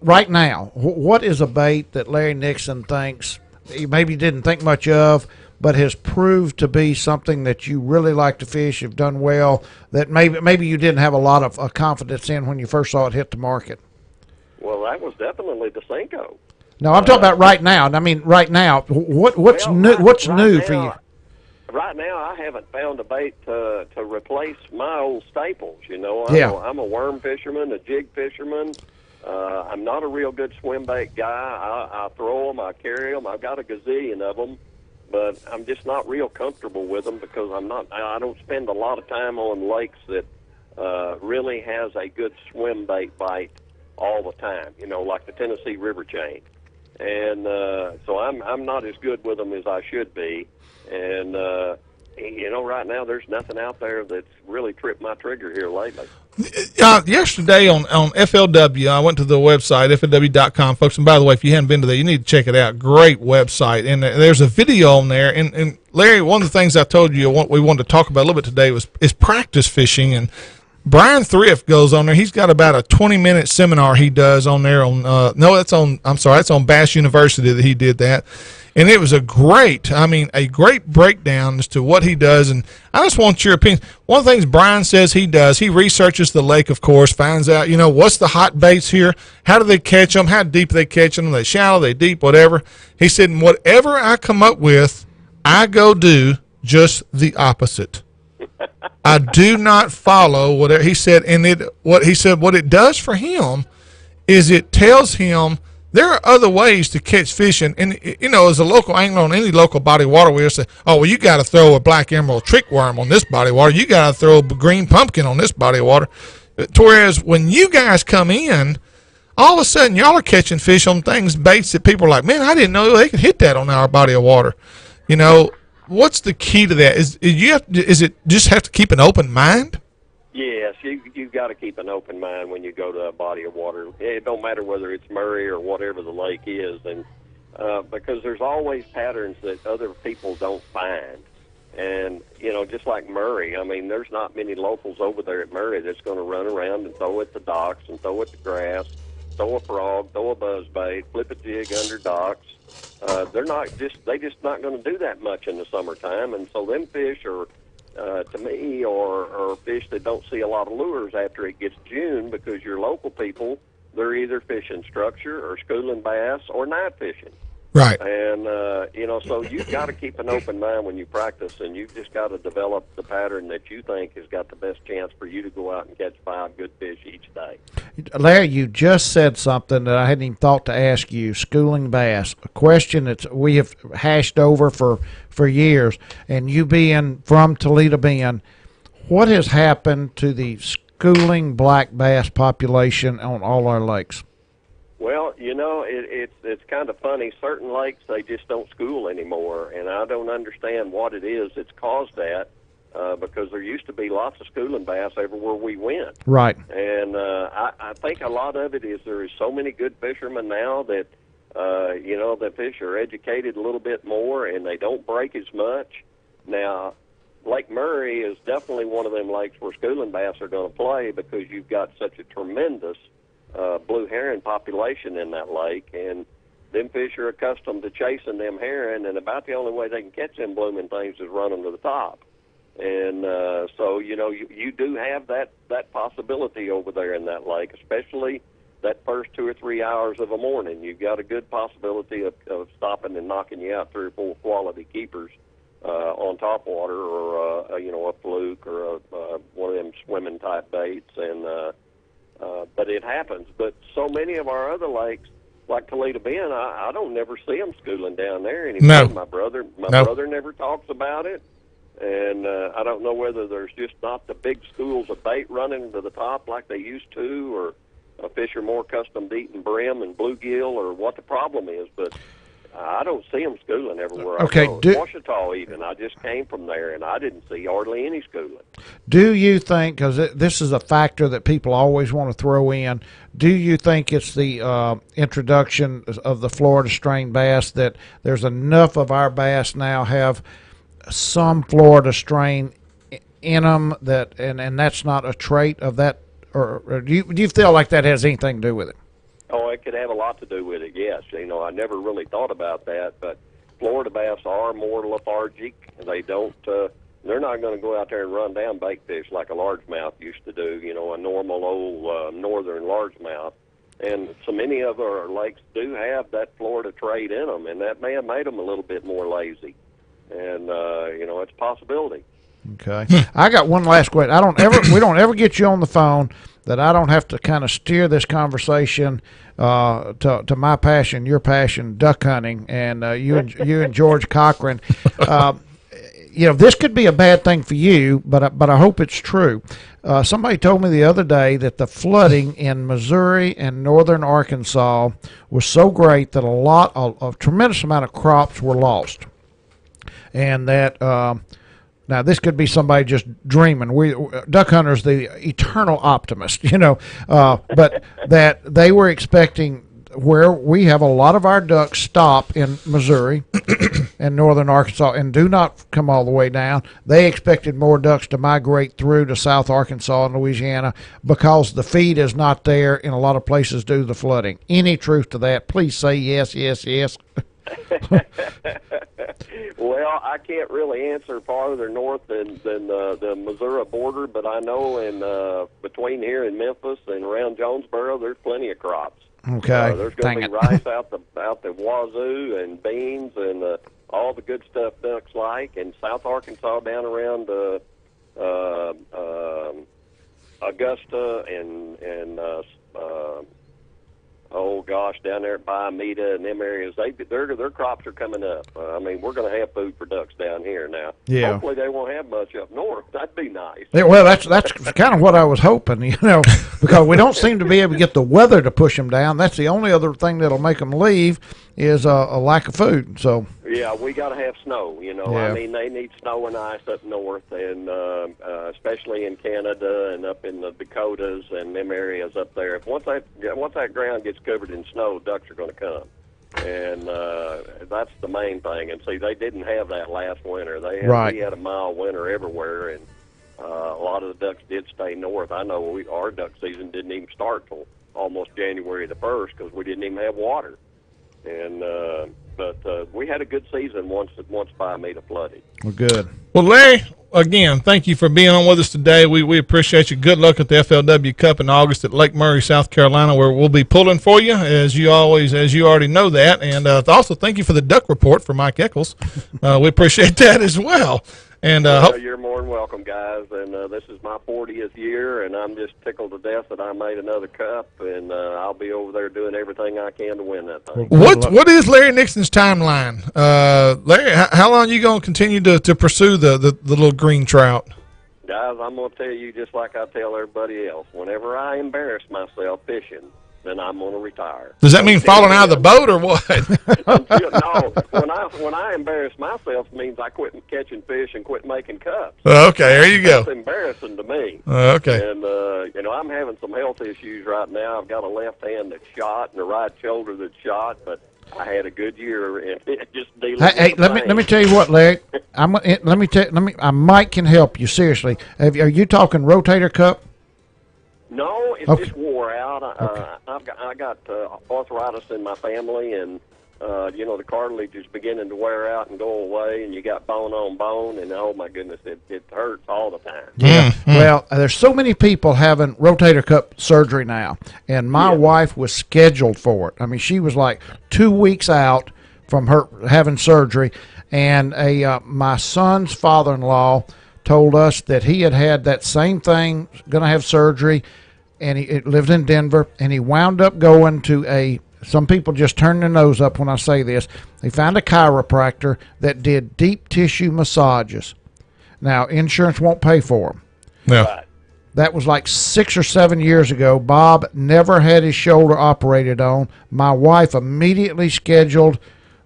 right now? What is a bait that Larry Nixon thinks he maybe didn't think much of, but has proved to be something that you really like to fish, have done well, that maybe you didn't have a lot of confidence in when you first saw it hit the market? Well, that was definitely the Cinco. No, I'm talking about right now. I mean, right now, what's new? What's new for you? Right now, I haven't found a bait to replace my old staples. I'm a worm fisherman, a jig fisherman. I'm not a real good swim bait guy. I throw them, I carry them. I've got a gazillion of them, but I'm just not real comfortable with them because I don't spend a lot of time on lakes that really has a good swim bait bite all the time. Like the Tennessee River chain. And so I'm not as good with them as I should be. And, right now there's nothing out there that's really tripped my trigger here lately. Yesterday on FLW, I went to the website, FLW.com, folks. And by the way, if you haven't been to that, you need to check it out. Great website. And there's a video on there. And Larry, one of the things I told you we wanted to talk about a little bit today is practice fishing. And Brian Thrift goes on there. He's got about a 20-minute seminar he does on there that's on Bass University that he did that. And it was a great breakdown as to what he does. And I just want your opinion. One of the things Brian says he does, he researches the lake, of course, finds out, what's the hot baits here? How do they catch them? How deep are they catching them? Are they shallow? Are they deep? Whatever. He said, and whatever I come up with, I go do just the opposite. I do not follow whatever he said, and what it does for him is it tells him there are other ways to catch fish. And as a local angler on any local body of water, we'll say, oh, well, you got to throw a black emerald trick worm on this body of water. You got to throw a green pumpkin on this body of water. Whereas when you guys come in, all of a sudden y'all are catching fish on baits that people are like, man, I didn't know they could hit that on our body of water. What's the key to that? Is it just have to keep an open mind? Yes, you've got to keep an open mind when you go to a body of water. It don't matter whether it's Murray or whatever the lake is, and because there's always patterns that other people don't find. And just like Murray, I mean, there's not many locals over there at Murray that's going to run around and throw at the docks and throw at the grass, throw a frog, throw a buzzbait, flip a jig under docks. They just not going to do that much in the summertime, and so them fish are, to me, or fish that don't see a lot of lures after it gets June, because your local people, they're either fishing structure or schooling bass or night fishing. Right. And, so you've got to keep an open mind when you practice, and you've just got to develop the pattern that you think has got the best chance for you to go out and catch 5 good fish each day. Larry, you just said something that I hadn't even thought to ask you, schooling bass, a question that we have hashed over for years, and you being from Toledo Bend, what has happened to the schooling black bass population on all our lakes? Well, it's kind of funny. Certain lakes, they just don't school anymore, and I don't understand what it is that's caused that, because there used to be lots of schooling bass everywhere we went. Right. And I think a lot of it is there is so many good fishermen now that, the fish are educated a little bit more, and they don't break as much. Now, Lake Murray is definitely one of them lakes where schooling bass are going to play, because you've got such a tremendous blue heron population in that lake, and them fish are accustomed to chasing them heron, and about the only way they can catch them blooming things is run them to the top. And so you do have that possibility over there in that lake, especially that first 2 or 3 hours of a morning. You've got a good possibility of stopping and knocking you out 3 or 4 quality keepers on top water, or a fluke, or one of them swimming type baits. And but it happens. But so many of our other lakes, like Toledo Bend, I don't never see them schooling down there anymore. No. My brother never talks about it, and I don't know whether there's just not the big schools of bait running to the top like they used to, or fish are more accustomed to eating brim and bluegill, or what the problem is. But I don't see them schooling everywhere. Okay, I go. Ouachita even. I just came from there, and I didn't see hardly any schooling. Do you think, because this is a factor that people always want to throw in, do you think it's the introduction of the Florida strain bass, that there's enough of our bass now have some Florida strain in them, that and that's not a trait of that, or do you feel like that has anything to do with it? Oh, it could have a lot to do with it, yes. I never really thought about that, but Florida bass are more lethargic. They don't, they're not going to go out there and run down bait fish like a largemouth used to do, a normal old northern largemouth. And so many of our lakes do have that Florida trait in them, and that may have made them a little bit more lazy. And, it's a possibility. Okay. I got one last question. We don't ever get you on the phone that I don't have to kind of steer this conversation to my passion, your passion, duck hunting, and you and George Cochran. This could be a bad thing for you, but I hope it's true. Somebody told me the other day that the flooding in Missouri and northern Arkansas was so great that a tremendous amount of crops were lost, and that. Now, this could be somebody just dreaming. Duck hunters, the eternal optimist, but that they were expecting, where we have a lot of our ducks stop in Missouri and northern Arkansas and do not come all the way down. They expected more ducks to migrate through to South Arkansas and Louisiana because the feed is not there in a lot of places due to the flooding. Any truth to that? Please say yes, yes, yes. Well, I can't really answer farther north than the Missouri border, but I know in between here in Memphis and around Jonesboro, there's plenty of crops. Okay, there's going to be rice out the wazoo, and beans, and all the good stuff ducks like. And South Arkansas down around Augusta and down there at Biomeda and them areas, their crops are coming up. We're going to have food for ducks down here now. Yeah. Hopefully they won't have much up north. That'd be nice. Yeah, well, that's kind of what I was hoping, because we don't seem to be able to get the weather to push them down. That's the only other thing that'll make them leave is a lack of food. So. Yeah, we got to have snow. Yeah. They need snow and ice up north, and especially in Canada and up in the Dakotas and them areas up there. Once that ground gets covered in snow, ducks are going to come, and that's the main thing. And see, they didn't have that last winter. We had a mild winter everywhere, and a lot of the ducks did stay north. I know our duck season didn't even start till almost January the 1st because we didn't even have water, and. But we had a good season once Biomeda flooded. Well, good. Well, Larry, again, thank you for being on with us today. We appreciate you. Good luck at the FLW Cup in August at Lake Murray, South Carolina, where we'll be pulling for you, as you already know that. And also thank you for the duck report for Mike Eccles. We appreciate that as well. And you're more than welcome, guys. And this is my 40th year, and I'm just tickled to death that I made another cup. And I'll be over there doing everything I can to win that thing. What is Larry Nixon's timeline? Larry, how long are you going to continue to pursue the little green trout? Guys, I'm going to tell you just like I tell everybody else. Whenever I embarrass myself fishing, then I'm going to retire. Does that mean falling out of the boat or what? No, when I embarrass myself, it means I quit catching fish and quit making cups. Okay, there you go. That's embarrassing to me. Okay. And, I'm having some health issues right now. I've got a left hand that's shot and a right shoulder that's shot, but I had a good year and just dealing with Hey, let me tell you what, Larry. Mike can help you, seriously. Are you talking rotator cuff? No, it's just wore out. I got arthritis in my family, and the cartilage is beginning to wear out and go away, and you got bone on bone, and oh my goodness, it hurts all the time. Yeah. Well, there's so many people having rotator cuff surgery now, and my wife was scheduled for it. She was like 2 weeks out from her having surgery, and my son's father-in-law told us that he had that same thing, going to have surgery, and he lived in Denver, and he wound up going to some people just turn their nose up when I say this. They found a chiropractor that did deep tissue massages. Now, insurance won't pay for them. Yeah. Right. That was like 6 or 7 years ago. Bob never had his shoulder operated on. My wife immediately scheduled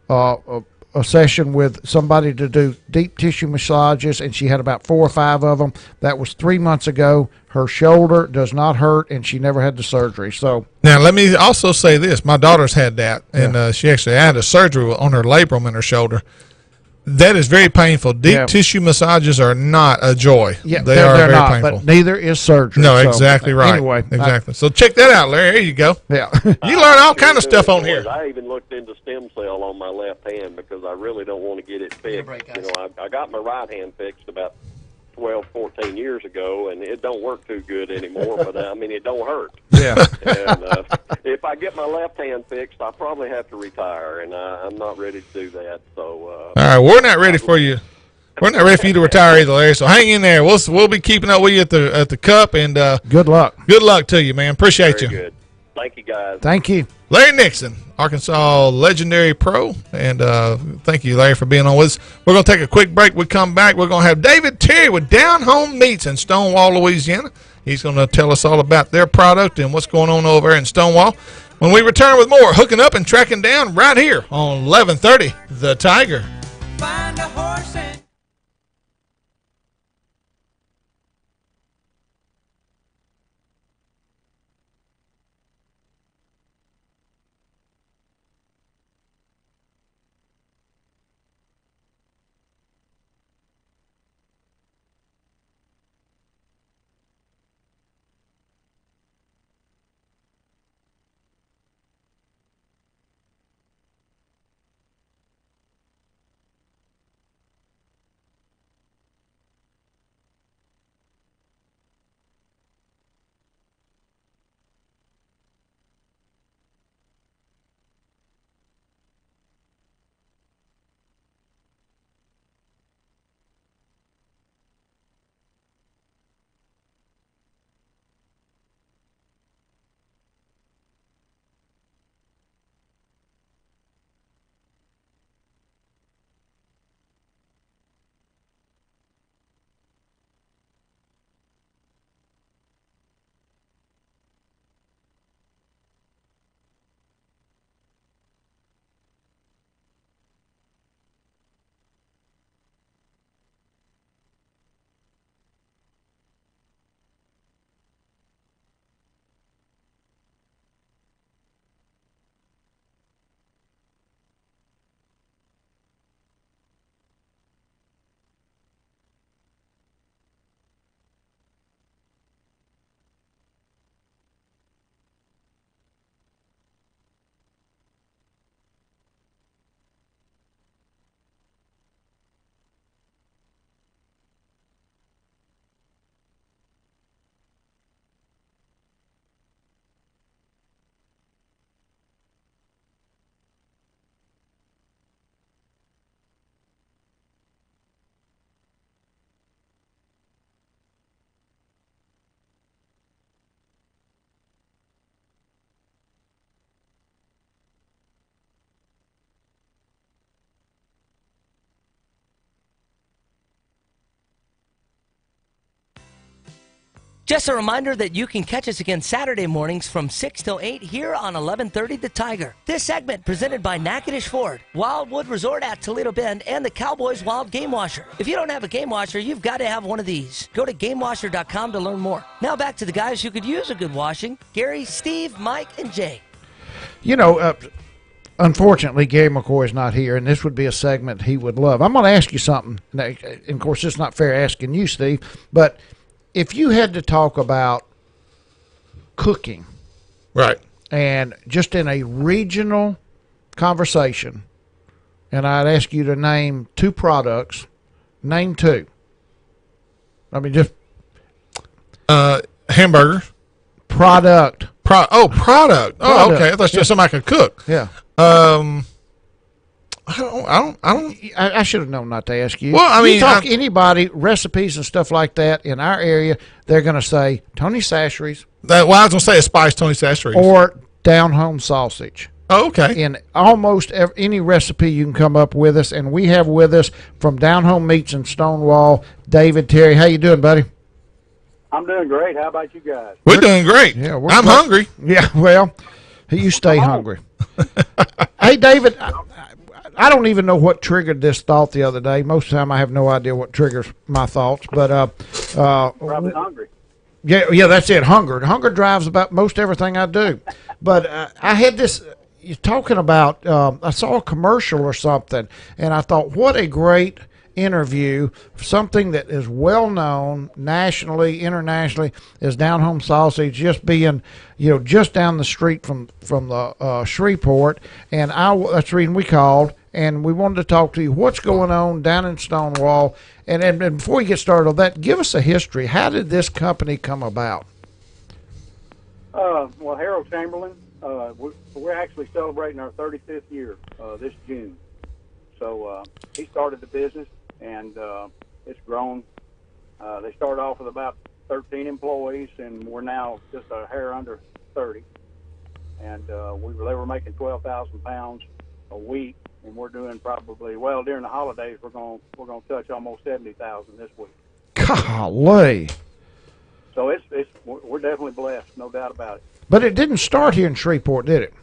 a session with somebody to do deep tissue massages, and she had about 4 or 5 of them. That was 3 months ago. Her shoulder does not hurt, and she never had the surgery. So now let me also say this: my daughter's had that, and she actually had a surgery on her labrum in her shoulder. That is very painful. Deep tissue massages are not a joy. Yeah, they are they're very not, painful. but neither is surgery. No, So, exactly right. Anyway, exactly. So check that out, Larry. There you go. Yeah. You learn all kind of stuff on here. I even looked into stem cell on my left hand because I really don't want to get it fixed. I got my right hand fixed about 12, 14 years ago, and it don't work too good anymore, but I mean, it don't hurt. Yeah. And if I get my left hand fixed, I probably have to retire, and I'm not ready to do that. So, all right, we're not ready for you. We're not ready for you to retire either, Larry. So hang in there. We'll be keeping up with you at the Cup, and Good luck. good luck to you, man. Appreciate very you. good. Thank you, guys. Thank you. Larry Nixon, Arkansas legendary pro, and thank you, Larry, for being on with us. We're going to take a quick break. We come back. We're going to have David Terry with Down Home Meats in Stonewall, Louisiana. He's going to tell us all about their product and what's going on over there in Stonewall. When we return with more hooking up and tracking down right here on 1130 The Tiger. Find a horse and Just a reminder that you can catch us again Saturday mornings from 6 till 8 here on 1130 The Tiger. This segment presented by Natchitoches Ford, Wildwood Resort at Toledo Bend, and the Cowboys Wild Game Washer. If you don't have a game washer, you've got to have one of these. Go to GameWasher.com to learn more. Now back to the guys who could use a good washing, Gary, Steve, Mike, and Jay. You know, unfortunately, Gary McCoy is not here, and this would be a segment he would love. I'm going to ask you something. Now, and of course, it's not fair asking you, Steve, but if you had to talk about cooking, Right. and just in a regional conversation, and I'd ask you to name 2 products, name 2. I mean, just Hamburger. product. Product. Oh, Product. okay. I thought you said somebody could cook. Yeah. I should have known not to ask you. Well, I mean, you talk anybody, recipes and stuff like that in our area, they're going to say Tony Sashery's. I was going to say a Spice Tony Sashery's. Or Down Home Sausage. Oh, okay. In almost any recipe you can come up with us, and we have with us from Down Home Meats in Stonewall, David Terry. How you doing, buddy? I'm doing great. How about you guys? We're doing great. Yeah, I'm hungry. Yeah, well, you stay hungry. Hey, David, I don't even know what triggered this thought the other day. Most of the time, I have no idea what triggers my thoughts, but Probably hungry. Yeah, that's it. Hunger. Hunger drives about most everything I do. But I had this. You're talking about. I saw a commercial or something, and I thought, what a great interview. Something that is well known nationally, internationally, is Down Home Sausage. Just being, just down the street from the Shreveport, and that's the reason we called. And we wanted to talk to you. What's going on down in Stonewall? And before you get started on that, give us a history. How did this company come about? Well, Harold Chamberlain, we're actually celebrating our 35th year this June. So he started the business, and it's grown. They started off with about 13 employees, and we're now just a hair under 30. And they were making 12,000 pounds a week. And we're doing probably, during the holidays, we're going to touch almost 70,000 this week. Golly! So we're definitely blessed, no doubt about it. But it didn't start here in Shreveport, did it?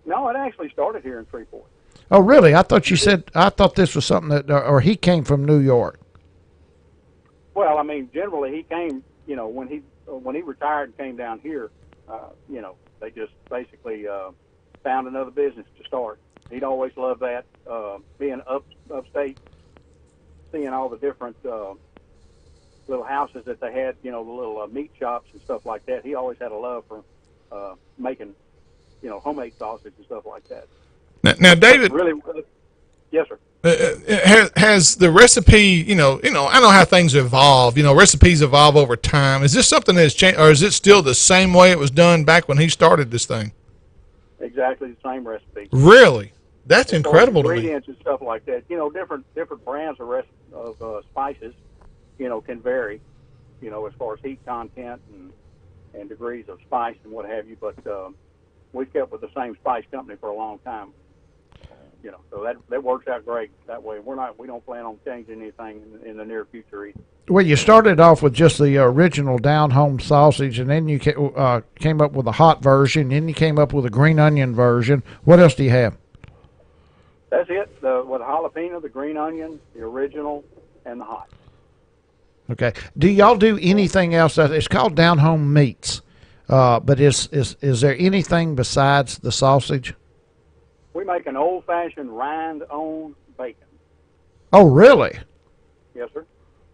No, it actually started here in Shreveport. Oh, really? I thought this was something that, or he came from New York. Well, I mean, generally he came, when he retired and came down here, they just basically found another business to start. He'd always loved that, being upstate, seeing all the different little houses that they had, the little meat shops and stuff like that. He always had a love for making, homemade sausage and stuff like that. Now David, really, yes, sir. Has the recipe, I know how things evolve. Recipes evolve over time. Is this something that's changed, or is it still the same way it was done back when he started this thing? Exactly the same recipe. Really? That's incredible to me. Ingredients and stuff like that. Different brands of spices, can vary, as far as heat content and degrees of spice and what have you. But we've kept with the same spice company for a long time. So that works out great that way. We don't plan on changing anything in the near future either. Well, you started off with just the original Down Home Sausage, and then you came up with a hot version, then you came up with a green onion version. What else do you have? That's it. With jalapeno, the green onion, the original, and the hot. Okay. Do y'all do anything else? It's called Down Home Meats, but is there anything besides the sausage? We make an old-fashioned rind-on bacon. Oh, really? Yes, sir.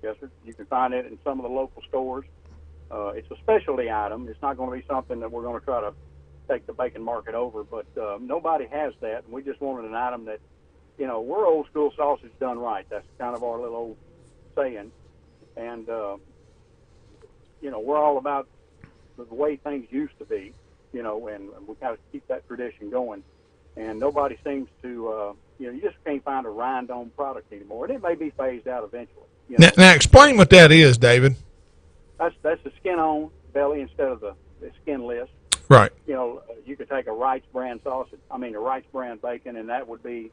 Yes, sir. You can find it in some of the local stores. It's a specialty item. It's not going to be something that we're going to try to take the bacon market over, but nobody has that, and we just wanted an item that, we're old-school sausage done right. That's kind of our little old saying. And, we're all about the way things used to be, and we kind of keep that tradition going. And nobody seems to, you just can't find a rind-on product anymore. And it may be phased out eventually. Now explain what that is, David. That's the skin-on belly instead of the skinless. Right. You could take a Wright's brand a Wright's brand bacon, and that would be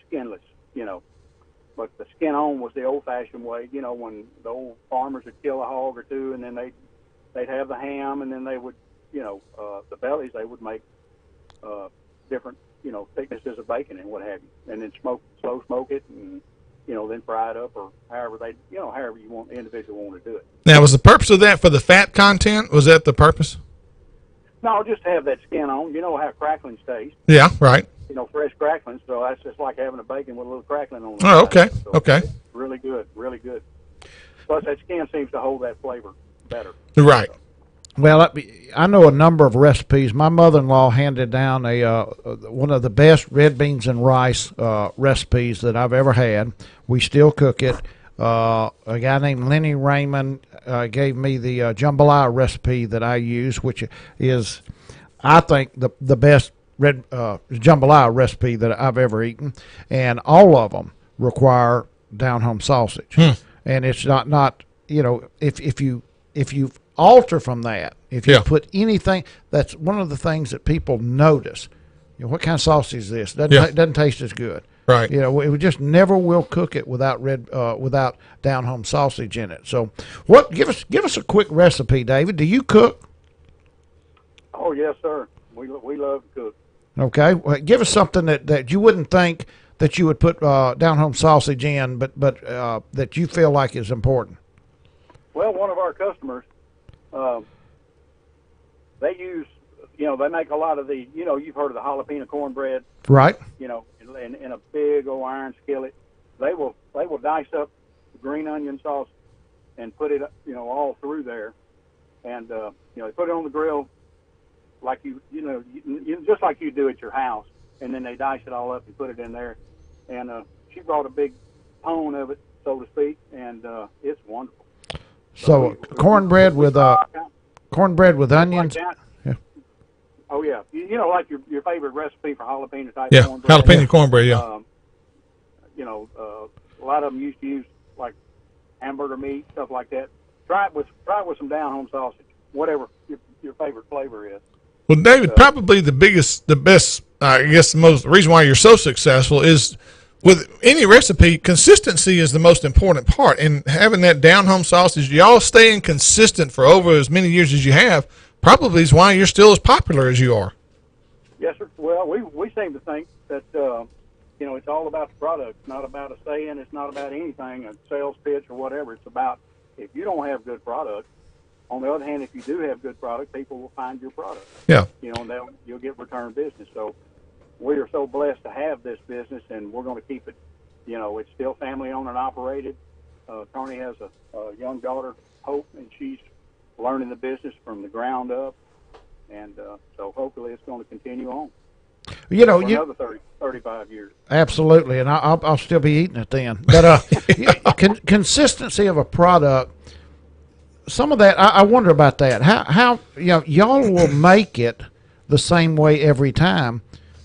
skinless, But the skin-on was the old-fashioned way, when the old farmers would kill a hog or two, and then they'd have the ham, and then they would, the bellies, they would make different, thicknesses of bacon and what have you, and then slow smoke it, and then fry it up, or however however you want the individual want to do it. Now, was the purpose of that for the fat content? Was that the purpose? No, just to have that skin on. You know how cracklings taste. Yeah, right. Fresh cracklings. So that's just like having a bacon with a little crackling on it. Oh, okay, so okay. Really good, really good. Plus, that skin seems to hold that flavor better. Right. Well, I know a number of recipes. My mother-in-law handed down one of the best red beans and rice recipes that I've ever had. We still cook it. A guy named Lenny Raymond gave me the jambalaya recipe that I use, which is, I think, the best red jambalaya recipe that I've ever eaten, and all of them require down home sausage. And it's not if you alter from that, if you put anything, that's one of the things that people notice. What kind of sausage is this? Doesn't taste as good. Right. We just never will cook it without without down home sausage in it. So, what? Give us a quick recipe, David. Do you cook? Oh yes, sir. We love to cook. Okay. Well, give us something that you wouldn't think that you would put down home sausage in, but that you feel like is important. Well, one of our customers, they use, they make a lot of the, you've heard of the jalapeno cornbread, right? In a big old iron skillet. They will dice up the green onion sauce and put it, all through there, and they put it on the grill like you just like you do at your house, and then they dice it all up and put it in there. And she brought a big pone of it, so to speak, and it's wonderful. So cornbread with onions. Like yeah. Oh yeah, like your favorite recipe for jalapeno type. Yeah, cornbread. jalapeno cornbread. Yeah. A lot of them used to use like hamburger meat, stuff like that. Try it with some down home sausage, whatever your favorite flavor is. Well, David, probably the best, I guess the reason why you're so successful is with any recipe, consistency is the most important part. And having that down home sausage, y'all staying consistent for over as many years as you have, probably is why you're still as popular as you are. Yes, sir. Well, we seem to think that, it's all about the product. It's not about a saying. It's not about anything, a sales pitch or whatever. It's about if you don't have good product. On the other hand, if you do have good product, people will find your product. Yeah. And you'll get return business. So we are so blessed to have this business, and we're going to keep it. It's still family owned and operated. Tony has a young daughter, Hope, and she's learning the business from the ground up. And so hopefully it's going to continue on. For another 35 years. Absolutely, and I'll still be eating it then. But consistency of a product, some of that I wonder about that. How y'all will make it the same way every time,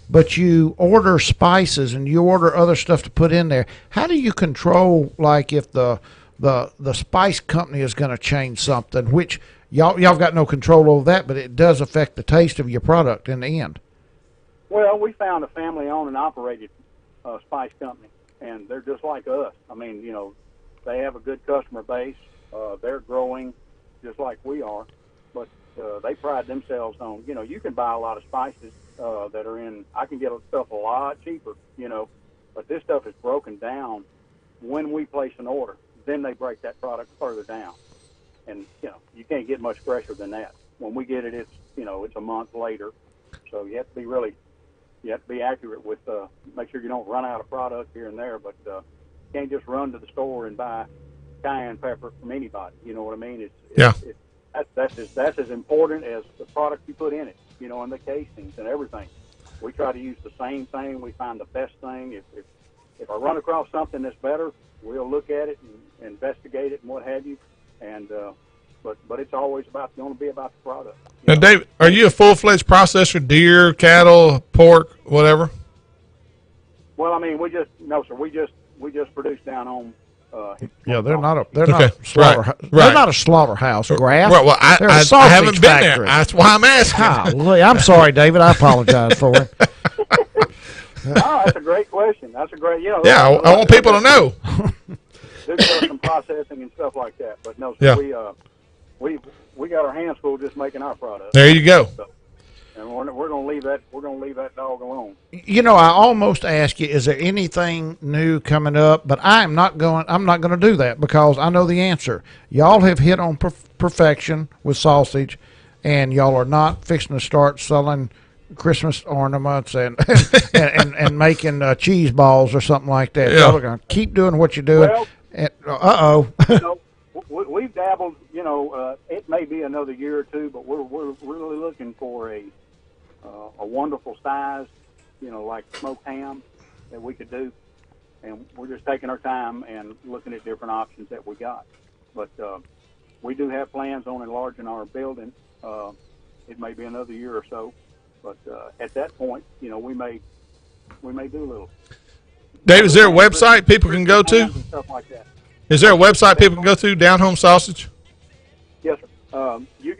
but you order spices and you order other stuff to put in there. How do you control, like, if the spice company is going to change something, which y'all got no control over that, but it does affect the taste of your product in the end? Well, we found a family-owned and operated spice company, and they're just like us. I mean, they have a good customer base. They're growing just like we are, but they pride themselves on, you can buy a lot of spices that are in, I can get stuff a lot cheaper, but this stuff is broken down when we place an order. Then they break that product further down. And, you can't get much fresher than that. When we get it, it's a month later. So you have to be accurate with, make sure you don't run out of product here and there, but you can't just run to the store and buy cayenne pepper from anybody. You know what I mean? That's as important as the product you put in it, and the casings and everything. We try to use the same thing. We find the best thing. If I run across something that's better, we'll look at it and investigate it and what have you. And but it's always going to be about the product. Now, David, are you a full-fledged processor, deer, cattle, pork, whatever? Well, I mean, we just produce down home. They're not a Right. They're not a slaughterhouse, Graff. Right. Well, They're a I sausage haven't been factory. there. That's why I'm asking. Golly, I'm sorry, David. I apologize for it. Oh, that's a great question. That's a great, Yeah, I want people to know. There's some processing and stuff like that, but no, so Yeah. we got our hands full just making our product. There you go. So, and we're going to leave that. We're going to leave that dog alone. I almost ask you, is there anything new coming up? But I'm not going to do that because I know the answer. Y'all have hit on perfection with sausage, and y'all are not fixing to start selling Christmas ornaments and and making cheese balls or something like that. Yeah. Y'all are going to keep doing what you're doing. Well, we've dabbled. It may be another year or two, but we're really looking for a wonderful size, like smoked ham that we could do, and we're just taking our time and looking at different options that we got. But we do have plans on enlarging our building. It may be another year or so, But at that point, you know, we may do a little. Dave, is there a website people can go to? And stuff like that. Is there a website people can go to, Down Home Sausage? Yes, sir. You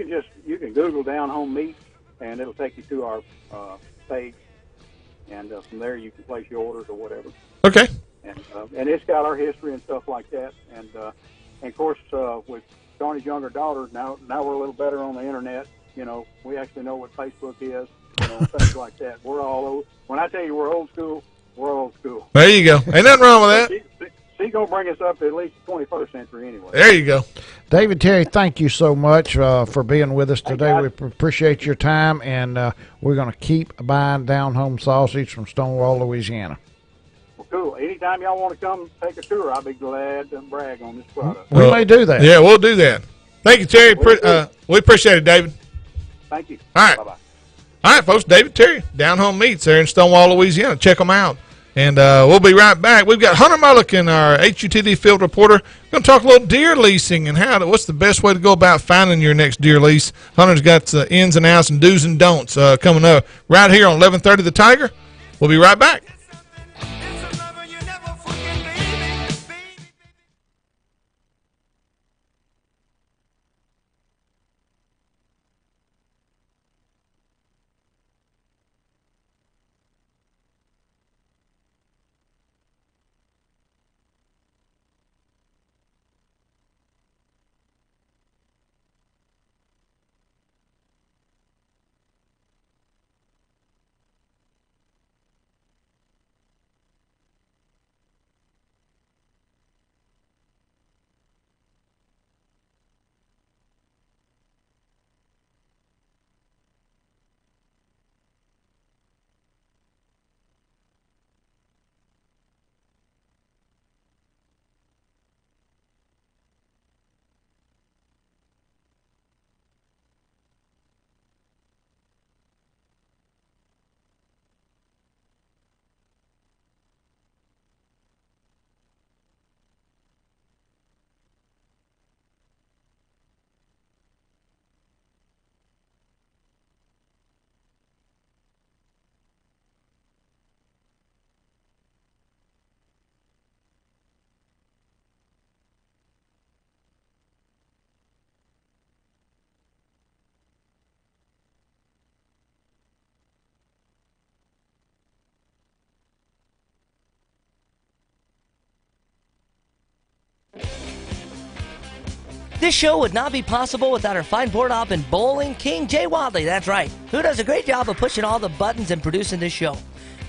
can Google Down Home Meat, and it'll take you to our page, and from there you can place your orders or whatever. Okay. And it's got our history and stuff like that. And of course, with Johnny's younger daughter, now we're a little better on the internet. You know, we actually know what Facebook is, you know, things like that. We're all old. When I tell you we're old school, we're old school. There you go. Ain't nothing wrong with that. She's going to bring us up to at least the 21st century anyway. There you go. David Terry, thank you so much for being with us today. We appreciate your time, and we're going to keep buying Down Home Sausage from Stonewall, Louisiana. Well, cool. Anytime y'all want to come take a tour, I'll be glad to brag on this product. We may do that. Yeah, we'll do that. Thank you, Terry. We appreciate it, David. Thank you. All right. Bye-bye. All right, folks, David Terry, Down Home Meats there in Stonewall, Louisiana. Check them out. And we'll be right back. We've got Hunter Mulliken, our HUTD field reporter. We're going to talk a little deer leasing and what's the best way to go about finding your next deer lease. Hunter's got the ins and outs and do's and don'ts coming up right here on 1130 The Tiger. We'll be right back. This show would not be possible without our fine board op and bowling king, Jay Wadley. That's right. Who does a great job of pushing all the buttons and producing this show.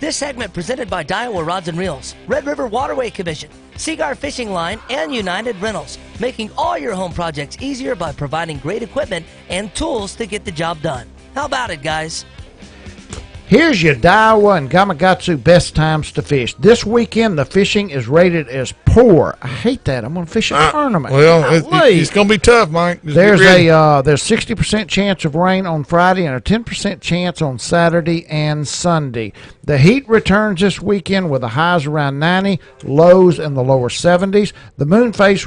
This segment presented by Daiwa Rods and Reels, Red River Waterway Commission, Seaguar Fishing Line, and United Rentals, making all your home projects easier by providing great equipment and tools to get the job done. How about it, guys? Here's your Daiwa and Gamakatsu best times to fish. This weekend, the fishing is rated as poor. I hate that. I'm going to fish a tournament. Well, it's going to be tough, Mike. There's 60% chance of rain on Friday and a 10% chance on Saturday and Sunday. The heat returns this weekend with the highs around 90, lows in the lower 70s. The moon phase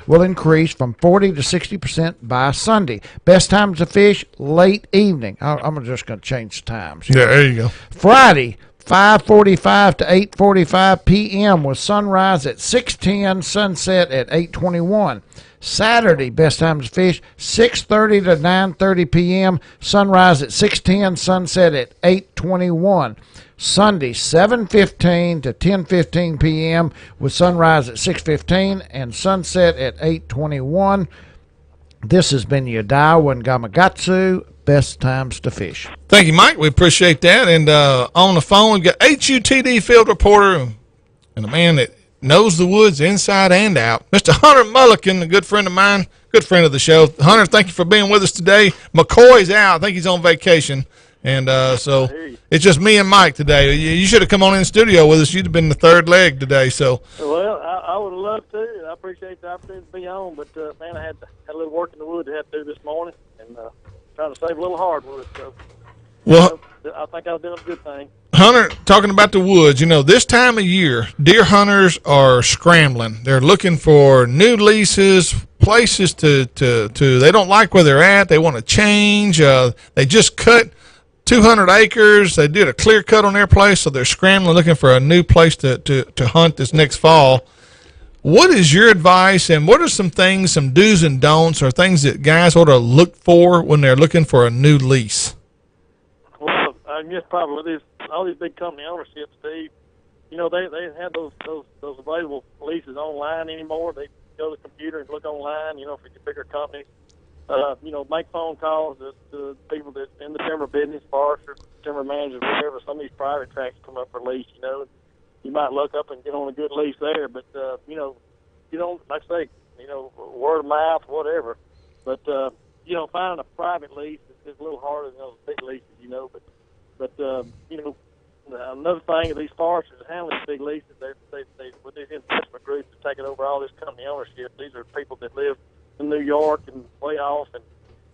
will increase from 40 to 60% by Sunday. Best times to fish, late evening. I'm just going to change the times. Yeah, there you go. Friday, 5:45 to 8:45 p.m. with sunrise at 6:10, sunset at 8:21. Saturday, best time to fish, 6:30 to 9:30 p.m., sunrise at 6:10, sunset at 8:21. Sunday, 7:15 to 10:15 p.m. with sunrise at 6:15 and sunset at 8:21. This has been your Daiwa and Gamakatsu best times to fish. Thank you, Mike. We appreciate that. And on the phone, we've got HUTD field reporter and a man that knows the woods inside and out, Mr. Hunter Mulliken, a good friend of mine, good friend of the show. Hunter, thank you for being with us today. McCoy's out. I think he's on vacation. And so it's just me and Mike today. You should have come on in the studio with us. You'd have been the third leg today. So. Well, I would have loved to. I appreciate the opportunity to be on. But, man, I had a little work in the woods I had to do this morning and trying to save a little hardwood. So, well, I think I was doing a good thing. Hunter, talking about the woods, this time of year, deer hunters are scrambling. They're looking for new leases, places to they don't like where they're at. They want to change. They just cut 200 acres. They did a clear cut on their place, so they're scrambling, looking for a new place to hunt this next fall. What is your advice, and what are some things, some do's and don'ts, or things that guys ought to look for when they're looking for a new lease? Well, I guess probably with all these big company ownerships, Steve, you know, they have those available leases online anymore. They go to the computer and look online, you know, for your bigger companies. You know, make phone calls to people that in the timber business, foresters, timber managers, whatever. Some of these private tracts come up for lease, you know. You might look up and get on a good lease there, but, you know, like I say, you know, word of mouth, whatever. But, you know, finding a private lease is a little harder than those big leases, you know. But you know, another thing of these foresters that handle these big leases, they with these investment groups that taking over all this company ownership, these are people that live in New York and way off, and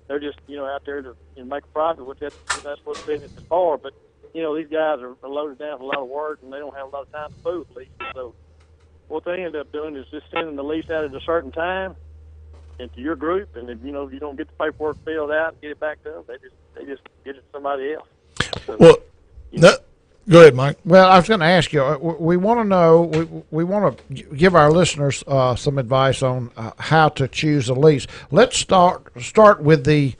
they're just, you know, out there to make a profit, which that's what business is for. But, you know, these guys are loaded down with a lot of work, and they don't have a lot of time to fool with leases. So what they end up doing is just sending the lease out at a certain time into your group, and if, you know, you don't get the paperwork filled out and get it back to them, they just get it to somebody else. So, well, go ahead, Mike. Well, I was going to ask you. We want to know. We want to give our listeners some advice on how to choose a lease. Let's start with the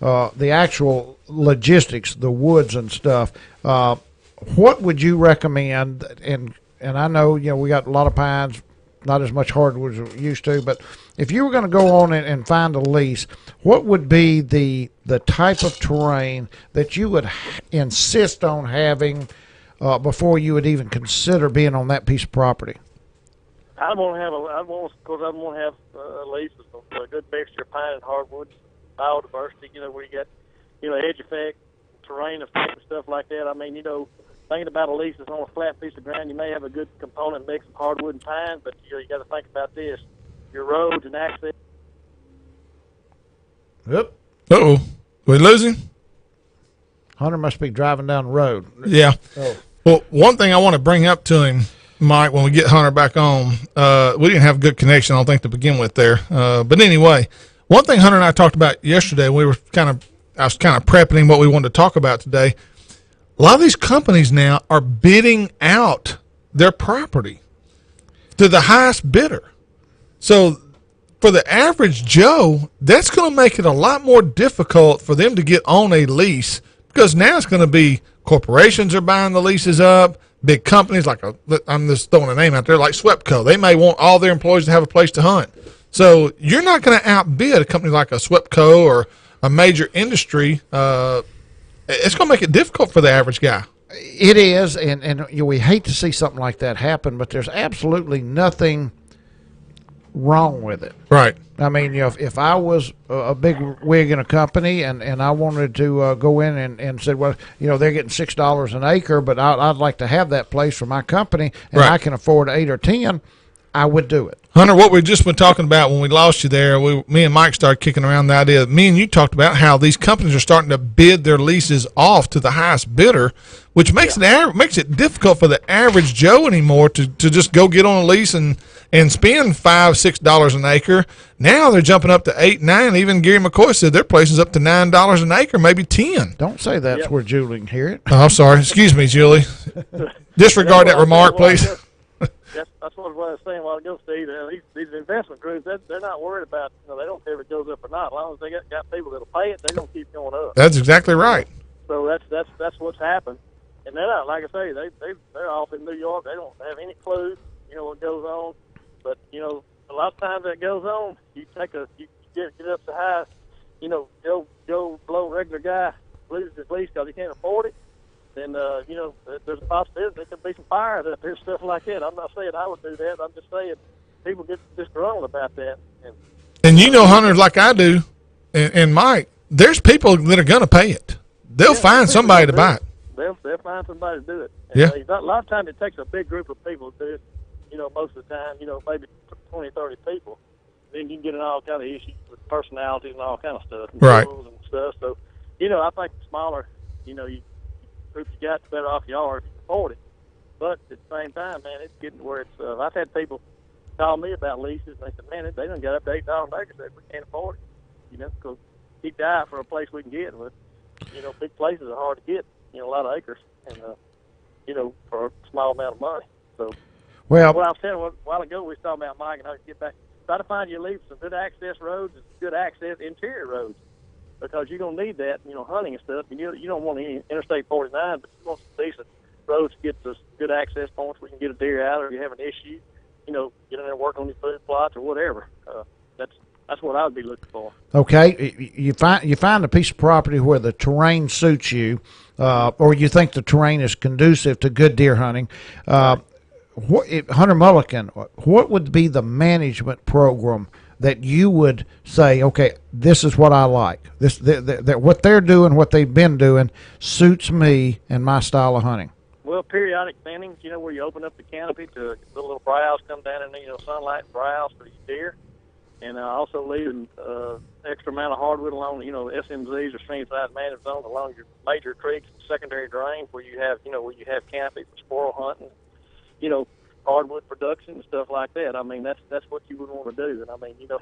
actual logistics, the woods and stuff. What would you recommend? And I know, you know, we got a lot of pines, not as much hardwood as we used to. But if you were going to go on and find a lease, what would be the type of terrain that you would insist on having before you would even consider being on that piece of property? I want to have a lease with a good mixture of pine and hardwoods, biodiversity. You know, where you got, you know, edge effect, terrain effect, and stuff like that. I mean, you know, thinking about a lease that's on a flat piece of ground, you may have a good component mix of hardwood and pine, but you got to think about this: your roads and access. Yep. Uh-oh. We losing? Hunter must be driving down the road. Yeah. Oh. Well, one thing I want to bring up to him, Mike, when we get Hunter back on, we didn't have a good connection, I don't think, to begin with there. But anyway, one thing Hunter and I talked about yesterday, I was kind of prepping him what we wanted to talk about today. A lot of these companies now are bidding out their property to the highest bidder. So for the average Joe, that's going to make it a lot more difficult for them to get on a lease, because now it's going to be corporations are buying the leases up, big companies like I'm just throwing a name out there, like SWEPCO. They may want all their employees to have a place to hunt. So you're not going to outbid a company like a SWEPCO or a major industry. It's going to make it difficult for the average guy. It is, and you know, we hate to see something like that happen, but there's absolutely nothing wrong with it. Right. I mean, you know, if I was a big wig in a company and I wanted to go in and said, well, you know, they're getting $6 an acre, but I'd like to have that place for my company, and right, I can afford 8 or 10, I would do it. Hunter, what we just been talking about when we lost you there, me and Mike started kicking around the idea. Me and you talked about how these companies are starting to bid their leases off to the highest bidder, which makes it difficult for the average Joe anymore to just go get on a lease and spend $5-6 an acre. Now they're jumping up to $8, $9. Even Gary McCoy said their place is up to $9 an acre, maybe $10. Don't say that's where Julie can hear it. Oh, I'm sorry. Excuse me, Julie. Disregard that remark, please. That's what I was saying a while ago, Steve. These investment groups, they're not worried about, you know, they don't care if it goes up or not. As long as they got people that'll pay it, they're going to keep going up. That's exactly right. So that's what's happened. And they're not, like I say, they're off in New York. They don't have any clue, you know, what goes on. But, you know, a lot of times that goes on, you get up to high, you know, Joe Blow regular guy loses his lease because he can't afford it. Then, you know, there's a possibility there could be some fires up there, stuff like that. I'm not saying I would do that. I'm just saying people get disgruntled about that. And you know, hunters like I do, and Mike, there's people that are going to pay it. They'll find somebody to buy it. They'll find somebody to do it. And yeah. A lot of times it takes a big group of people to do it. You know, most of the time, you know, maybe 20, 30 people. Then you can get in all kind of issues with personalities and all kind of stuff. And right. Rules and stuff. So, you know, I think the smaller, you know, group you got, the better off you are if you can afford it. But at the same time, man, it's getting to where it's. I've had people call me about leases, and they said, "Man, they done got up to $8 an acre. Said we can't afford it, you know, because keep the eye for a place we can get with." You know, big places are hard to get. You know, a lot of acres, and you know, for a small amount of money. So, Well, what I was saying a while ago, we was talking about Mike and how to get back. Try to find you leave some good access roads and good access interior roads, because you're gonna need that. You know, hunting and stuff. And you don't want any Interstate 49, but you want some decent roads to get to good access points where you can get a deer out, or you have an issue. You know, get in there and work on your food plots or whatever. That's what I would be looking for. okay, you find a piece of property where the terrain suits you, or you think the terrain is conducive to good deer hunting. Hunter Mulligan, what would be the management program that you would say, okay, this is what I like. That what they're doing, what they've been doing, suits me and my style of hunting. Well, periodic thinnings, you know, where you open up the canopy to the little browse come down in, you know, sunlight and browse for your deer. And also leaving extra amount of hardwood along, you know, SMZs or stream-side management zones along your major creeks and secondary drains where you have, you know, where you have canopy for squirrel hunting, you know, hardwood production and stuff like that. I mean, that's what you would want to do. And I mean, you know,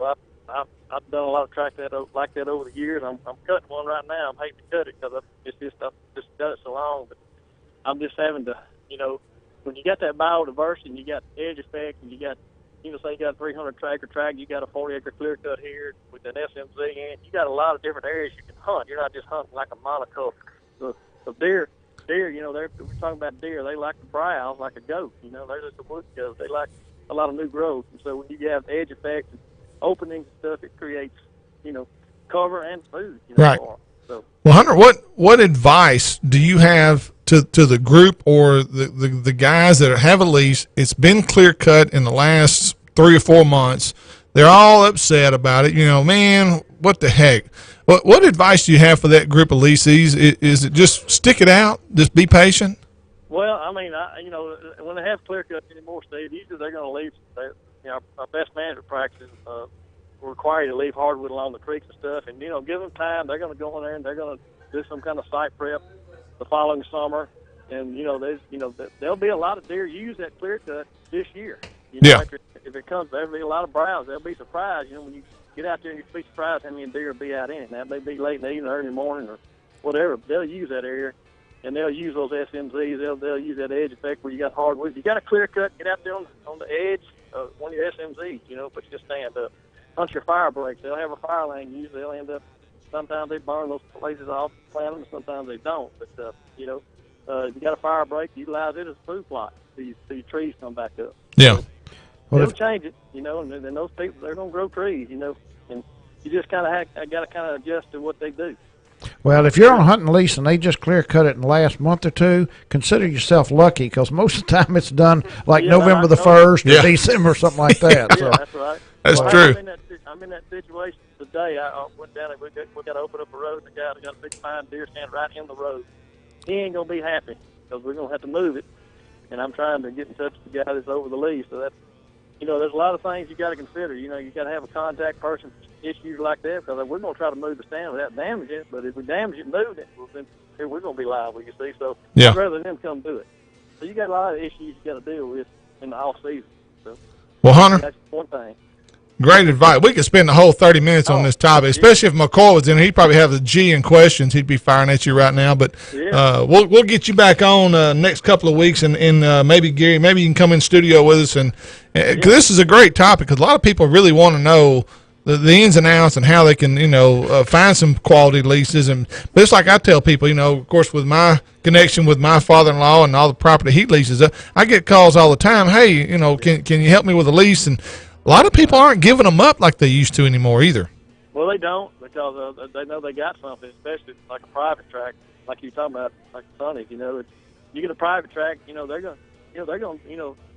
I've done a lot of track that like that over the years. I'm cutting one right now. I'm hating to cut it because I've just done it so long. But I'm just having to, you know, when you got that biodiversity and you got edge effect and you got, you know, say you got a 300 acre tract, you got a 40-acre clear cut here with an SMZ in, you got a lot of different areas you can hunt. You're not just hunting like a monoculture. So deer, you know, we're talking about deer. They like to browse like a goat. You know, they're just a wood goat. They like a lot of new growth. And so when you have edge effects and openings and stuff, it creates, you know, cover and food. You know, right. So, well, Hunter, what advice do you have to the group or the guys that have a lease? It's been clear cut in the last 3 or 4 months. They're all upset about it. You know, man, what the heck? What advice do you have for that group of leasees? Is it just stick it out, just be patient? well, I mean, you know, when they have clear cuts anymore, Steve, usually they're going to leave. You know, our best management practices require you to leave hardwood along the creeks and stuff, and you know, give them time. They're going to go in there and they're going to do some kind of site prep the following summer, and you know, there'll be a lot of deer use that clear cut this year. You know, Yeah. If it comes, there'll be a lot of browse. They'll be surprised. You know, when you get out there and you'll be surprised how many deer will be out in it. Now, they may be late in the evening, early morning, or whatever. But they'll use that area, and they'll use those SMZs. They'll use that edge effect where you got hardwood. You got a clear cut. Get out there on the edge of one of your SMZs. You know, but just stand up. Hunt your fire breaks. They'll have a fire lane. Usually, they'll end up. Sometimes they burn those places off, plant them. Sometimes they don't. But you know, if you got a fire break, utilize it as a food plot. So your trees come back up. Yeah. They'll change it, you know, and then those people, they're going to grow trees, you know, and you just kind of got to kind of adjust to what they do. Well, if you're on a hunting lease and they just clear cut it in the last month or two, consider yourself lucky, because most of the time it's done like November the 1st or December or something like that. Yeah, that's right. That's true. I'm in that situation today. I went down and we got to open up a road, and the guy got a big fine deer stand right in the road. He ain't going to be happy because we're going to have to move it, and I'm trying to get in touch with the guy that's over the lease. So that's, you know, there's a lot of things you got to consider. You know, you got to have a contact person for issues like that, because we're going to try to move the stand without damaging it. But if we damage it, move it, well, then we're going to be liable. You see, so I'd rather them come do it. So you got a lot of issues you got to deal with in the off season. So, well, Hunter, that's one thing. Great advice. We could spend the whole 30 minutes on this topic, especially if McCoy was in. He'd probably have the G in questions. He'd be firing at you right now. But we'll get you back on next couple of weeks, and maybe Gary, maybe you can come in studio with us, and because this is a great topic, because a lot of people really want to know the ins and outs and how they can, you know, find some quality leases. But it's like I tell people, you know, of course, with my connection with my father-in-law and all the property he leases, I get calls all the time. Hey, you know, can you help me with a lease? And a lot of people aren't giving them up like they used to anymore either. Well, they don't, because they know they got something, especially like a private tract, like you're talking about, like Sonny. You know, you get a private tract, you know,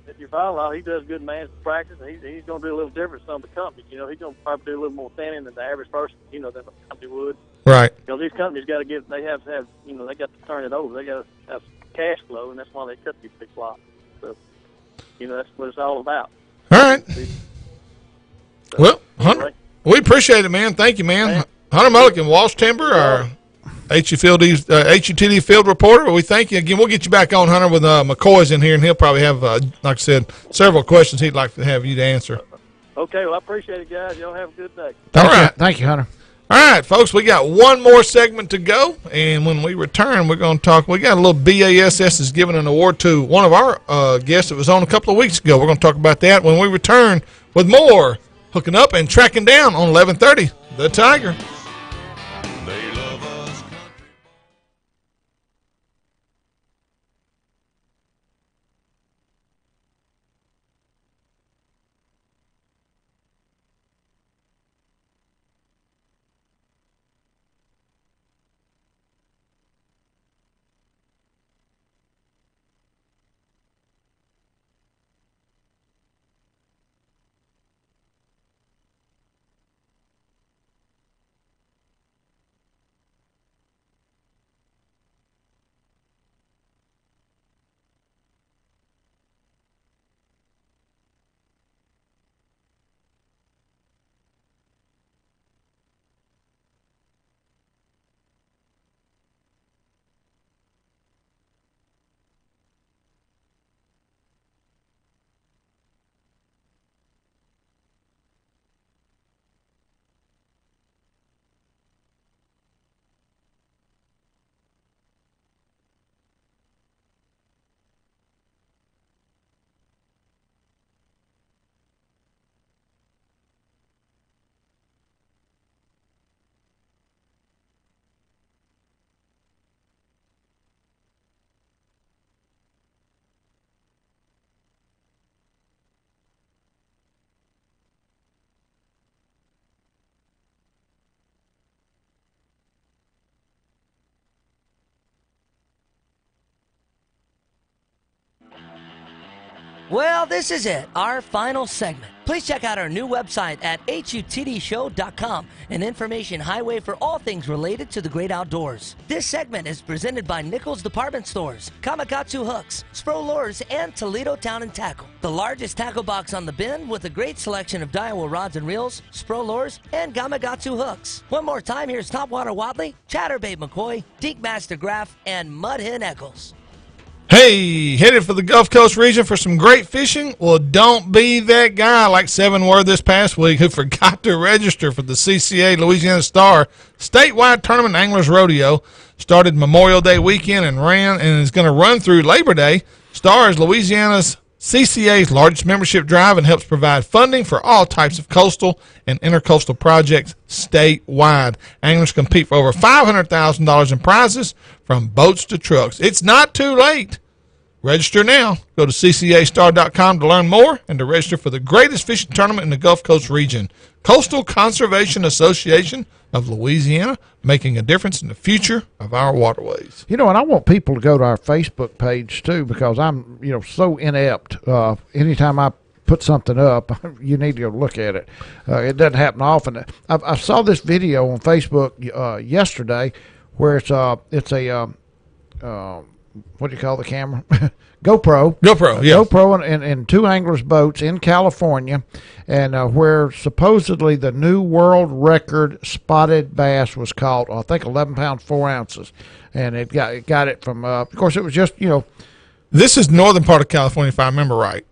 if your father-in-law, he does good management practice, and he's going to do a little different than some of the companies. You know, he's going to probably do a little more thinning than the average person, you know, than a company would. Right. Because these companies got to they have to have, you know, they got to turn it over. They got to have cash flow, and that's why they cut these big plots. So, you know, that's what it's all about. All right. So, well, Hunter, we appreciate it, man. Thank you, man. Hunter Mulligan, Walsh Timber, our HUTD field reporter. We thank you again. We'll get you back on, Hunter, with McCoy's in here, and he'll probably have, like I said, several questions he'd like to have you to answer. Okay, well, I appreciate it, guys. Y'all have a good day. Thank you, Hunter. All right, folks, we got one more segment to go, and when we return, we're going to talk. We got a little BASS is giving an award to one of our guests that was on a couple of weeks ago. We're going to talk about that when we return with more Hooking Up and Tracking Down on 1130 The Tiger. Well, this is it, our final segment. Please check out our new website at HUTDshow.com, an information highway for all things related to the great outdoors. This segment is presented by Nichols Department Stores, Kamakatsu Hooks, Spro Lures, and Toledo Town and Tackle. The largest tackle box on the bin with a great selection of Daiwa rods and reels, Spro Lures, and Gamakatsu hooks. One more time, here's Topwater Wadley, Chatterbait McCoy, Deke Master Graff, and Mudhen Eccles. Hey, headed for the Gulf Coast region for some great fishing? Well, don't be that guy like Seven were this past week who forgot to register for the CCA Louisiana Star statewide tournament Anglers Rodeo. Started Memorial Day weekend and is going to run through Labor Day. Star is Louisiana's CCA's largest membership drive and helps provide funding for all types of coastal and intercoastal projects statewide. Anglers compete for over $500,000 in prizes from boats to trucks. It's not too late. Register now. Go to ccastar.com to learn more and to register for the greatest fishing tournament in the Gulf Coast region. Coastal Conservation Association of Louisiana, making a difference in the future of our waterways. You know, and I want people to go to our Facebook page too, because I'm, so inept. Anytime I put something up, you need to go look at it. It doesn't happen often. I saw this video on Facebook yesterday where it's a what do you call the camera? GoPro. GoPro, yeah. GoPro and two anglers' boats in California, and where supposedly the new world record spotted bass was caught. I think 11 pounds 4 ounces, and it got it from. Of course, it was just This is northern part of California, if I remember right.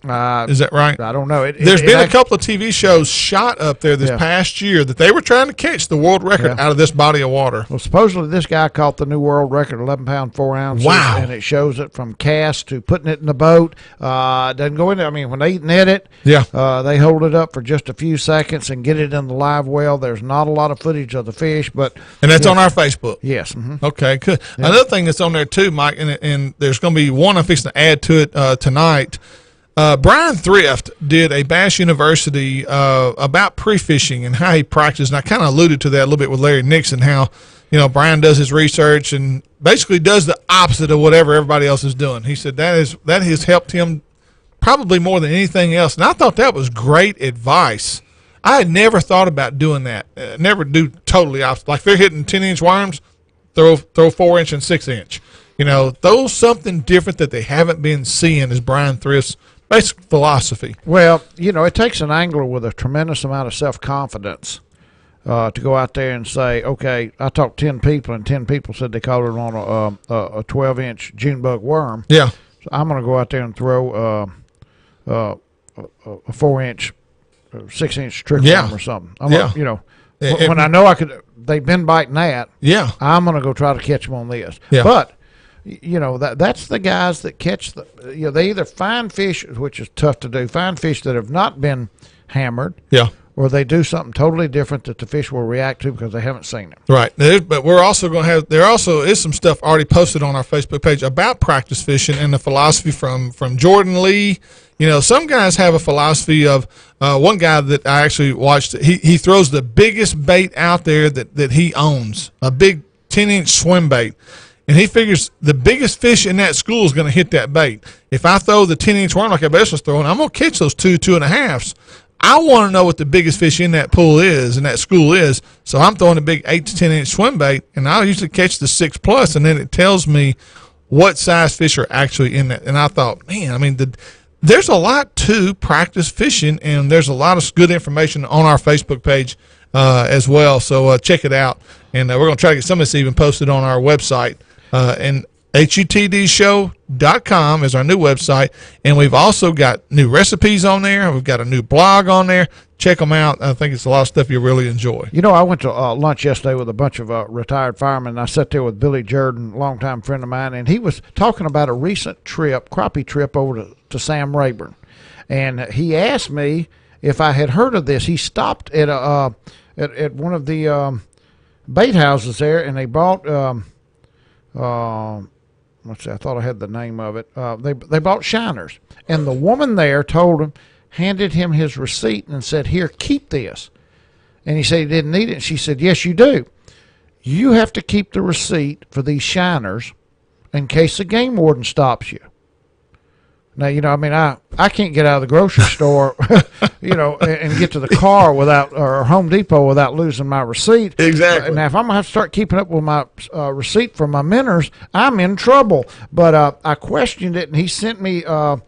Is that right? I don't know. There's been a couple of TV shows shot up there this past year that they were trying to catch the world record out of this body of water. Well, supposedly this guy caught the new world record, 11 pound 4 ounces. Wow. And it shows it from cast to putting it in the boat. Doesn't go in there. I mean, when they net it, they hold it up for just a few seconds and get it in the live well. There's not a lot of footage of the fish, but. And that's on our Facebook? Yes. Mm-hmm. Okay, good. Yeah. Another thing that's on there too, Mike, and there's going to be one I'm fixing to add to it tonight. Brian Thrift did a Bass University about pre-fishing and how he practiced, and I kind of alluded to that a little bit with Larry Nixon, how Brian does his research and basically does the opposite of whatever everybody else is doing. He said that has helped him probably more than anything else, and I thought that was great advice. I had never thought about doing that. Never do totally opposite. Like if they're hitting 10-inch worms, throw 4-inch and 6-inch. Throw something different that they haven't been seeing is Brian Thrift's basic philosophy. Well, it takes an angler with a tremendous amount of self-confidence to go out there and say, okay, I talked to 10 people, and 10 people said they caught it on a 12-inch June bug worm. Yeah. So I'm going to go out there and throw a 4-inch, 6-inch trick worm or something. when I know they've been biting that. Yeah. I'm going to go try to catch them on this. Yeah. But that's the guys that catch they either find fish, which is tough to do, find fish that have not been hammered. Yeah. Or they do something totally different that the fish will react to because they haven't seen it. Right. But we're also going to have, there also is some stuff already posted on our Facebook page about practice fishing and the philosophy from Jordan Lee. Some guys have a philosophy of, one guy that I actually watched, he throws the biggest bait out there that he owns, a big 10-inch swim bait. And he figures the biggest fish in that school is going to hit that bait. If I throw the 10-inch worm like I was throwing, I'm going to catch those 2.5s. I want to know what the biggest fish in that pool is and that school is, so I'm throwing a big 8 to 10-inch swim bait, and I'll usually catch the 6+, and then it tells me what size fish are actually in that. And I thought, man, there's a lot to practice fishing, and there's a lot of good information on our Facebook page as well, so check it out. And we're going to try to get some of this even posted on our website, and HUTDshow.com is our new website, and we've also got new recipes on there. We've got a new blog on there. Check them out. I think it's a lot of stuff you really enjoy. I went to lunch yesterday with a bunch of retired firemen, and I sat there with Billy Jordan, a longtime friend of mine, and he was talking about a recent crappie trip over to Sam Rayburn. And he asked me if I had heard of this. He stopped at one of the bait houses there, and they bought let's see, I thought I had the name of it. They bought shiners, and the woman there handed him his receipt and said, "Here, keep this." And he said he didn't need it. And she said, "Yes, you do. You have to keep the receipt for these shiners in case the game warden stops you." Now, I can't get out of the grocery store, and get to the car or Home Depot without losing my receipt. Exactly. Now, if I'm going to have to start keeping up with my receipt for my minnows, I'm in trouble. But I questioned it, and he sent me a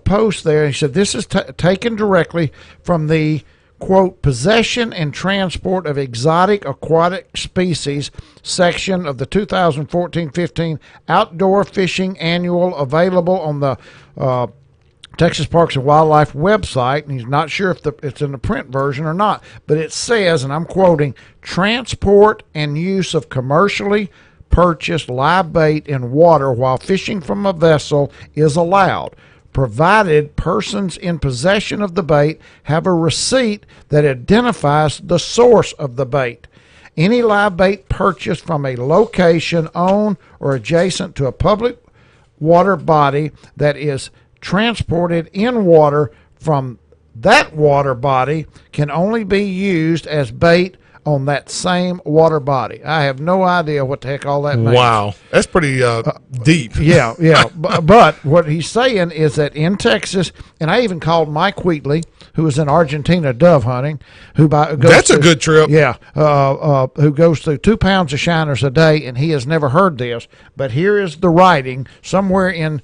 post there. He said, this is taken directly from the, quote, possession and transport of exotic aquatic species section of the 2014-15 Outdoor Fishing Annual, available on the Texas Parks and Wildlife website. And he's not sure if it's in the print version or not, but it says, and I'm quoting, transport and use of commercially purchased live bait in water while fishing from a vessel is allowed, provided persons in possession of the bait have a receipt that identifies the source of the bait. Any live bait purchased from a location on or adjacent to a public water body that is transported in water from that water body can only be used as bait on that same water body. I have no idea what the heck all that means. Wow. That's pretty deep. Yeah. But what he's saying is that in Texas, and I even called Mike Wheatley, who is in Argentina dove hunting, That's a good trip. Yeah, who goes through 2 pounds of shiners a day, and he has never heard this. But here is the writing somewhere in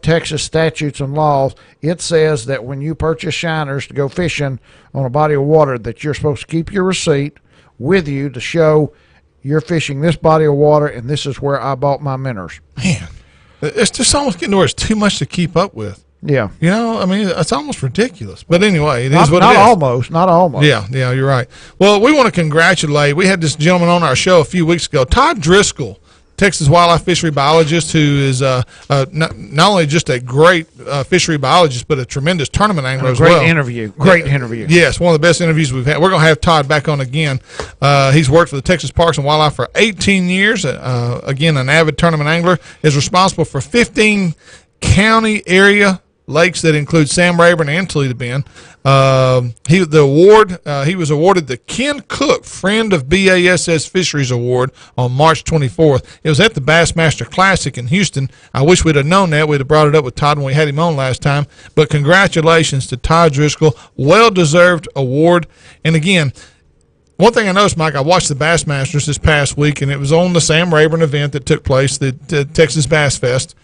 Texas statutes and laws. It says that when you purchase shiners to go fishing on a body of water, that you're supposed to keep your receipt with you to show you're fishing this body of water, and this is where I bought my minnows. Man, it's just almost getting to where it's too much to keep up with. Yeah. It's almost ridiculous. But anyway, it is what it is. Not almost. Yeah, you're right. Well, we want to congratulate. We had this gentleman on our show a few weeks ago, Todd Driscoll, Texas wildlife fishery biologist, who is not only just a great fishery biologist, but a tremendous tournament angler as well. Great interview. Yes, one of the best interviews we've had. We're going to have Todd back on again. He's worked for the Texas Parks and Wildlife for 18 years. Again, an avid tournament angler, is responsible for 15 county area lakes that include Sam Rayburn and Toledo Bend. He was awarded the Ken Cook Friend of BASS Fisheries Award on March 24th. It was at the Bassmaster Classic in Houston. I wish we'd have known that. We'd have brought it up with Todd when we had him on last time. But congratulations to Todd Driscoll. Well-deserved award. And again, one thing I noticed, Mike, I watched the Bassmasters this past week, and it was on the Sam Rayburn event that took place, the Texas Bass Fest.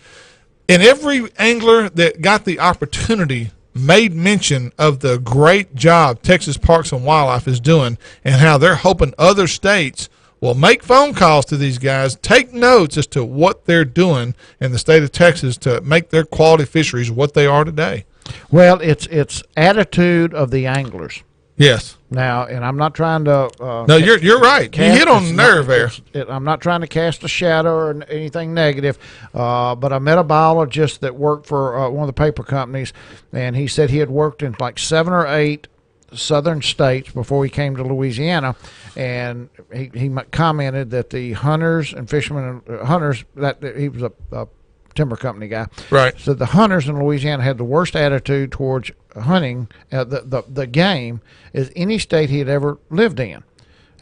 And every angler that got the opportunity made mention of the great job Texas Parks and Wildlife is doing, and how they're hoping other states will make phone calls to these guys, take notes as to what they're doing in the state of Texas to make their quality fisheries what they are today. Well, it's attitude of the anglers. Yes. Now, and I'm not trying to. No, you're right. You hit on the nerve there. I'm not trying to cast a shadow or anything negative, but I met a biologist that worked for one of the paper companies, and he said he had worked in like 7 or 8 southern states before he came to Louisiana, and he commented that the hunters and fishermen, that he was a timber company guy, right? So the hunters in Louisiana had the worst attitude towards hunting the game as any state he had ever lived in,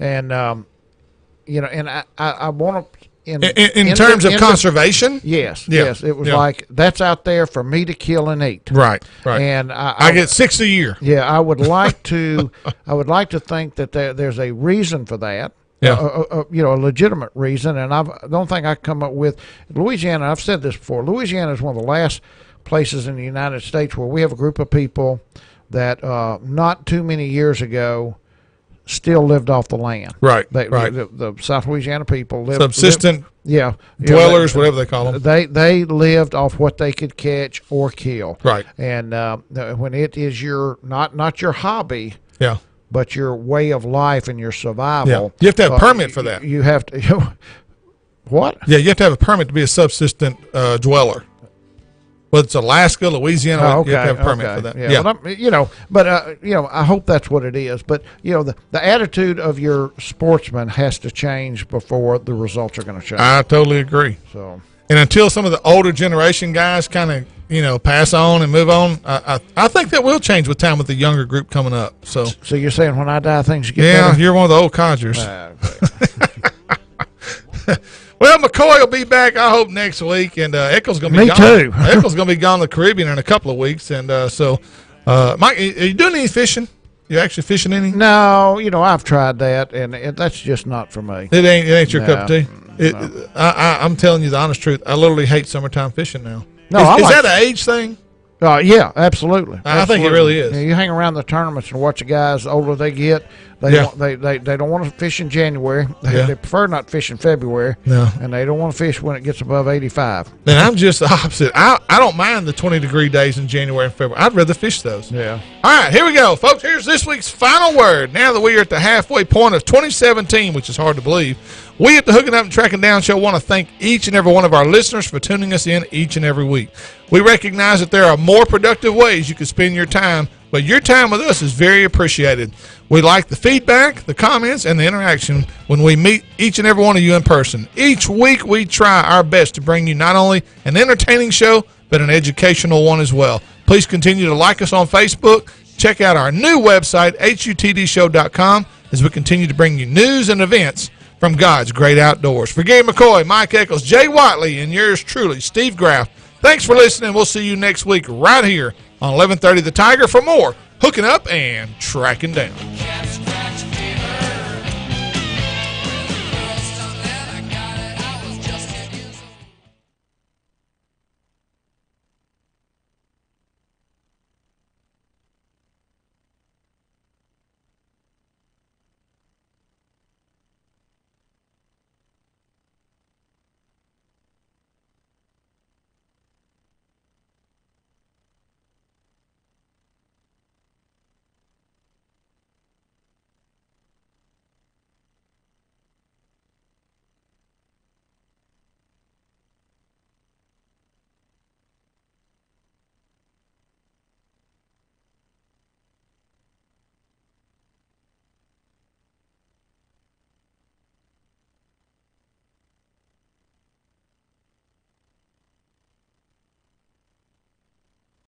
and and I want to. In terms of conservation, yes, it was like that's out there for me to kill and eat. Right. And I get 6 a year. Yeah, I would like to think that there's a reason for that. Yeah. A legitimate reason, and I don't think I come up with Louisiana. I've said this before. Louisiana is one of the last places in the United States where we have a group of people that not too many years ago still lived off the land. Right. The South Louisiana people lived subsistent. Dwellers, whatever they call them. They lived off what they could catch or kill. Right. And when it is your not your hobby. Yeah. But your way of life and your survival. Yeah. You have to have a permit for that. You have to. What? Yeah, you have to have a permit to be a subsistent dweller. Whether it's Alaska, Louisiana, you have to have a permit for that. Yeah. But I hope that's what it is. But the attitude of your sportsman has to change before the results are going to change. I totally agree. So. And until some of the older generation guys kind of pass on and move on, I think that will change with time with the younger group coming up. So you're saying when I die, things get better? Yeah, you're one of the old codgers. Well, McCoy will be back, I hope, next week, and Eccles going to be gone. Me too. Eccles going to be gone to the Caribbean in a couple of weeks, and Mike, are you doing any fishing? You actually fishing any? No, I've tried that, and that's just not for me. It ain't your cup of tea. I'm telling you the honest truth. I literally hate summertime fishing now. No, is that an age thing? Yeah, absolutely. I think it really is. You hang around the tournaments and watch the guys. The older they get, they don't want to fish in January. They prefer not to fish in February. No. And they don't want to fish when it gets above 85. And I'm just the opposite. I don't mind the 20-degree days in January and February. I'd rather fish those. Yeah. All right, here we go, folks. Here's this week's final word. Now that we are at the halfway point of 2017, which is hard to believe, we at the Hooking Up and Tracking Down Show want to thank each and every one of our listeners for tuning us in each and every week. We recognize that there are more productive ways you can spend your time, but your time with us is very appreciated. We like the feedback, the comments, and the interaction when we meet each and every one of you in person. Each week we try our best to bring you not only an entertaining show, but an educational one as well. Please continue to like us on Facebook. Check out our new website, HUTDshow.com, as we continue to bring you news and events from God's great outdoors. For Gary McCoy, Mike Eccles, Jay Whiteley, and yours truly, Steve Graff, thanks for listening. We'll see you next week right here on 1130 The Tiger for more Hooking Up and Tracking Down.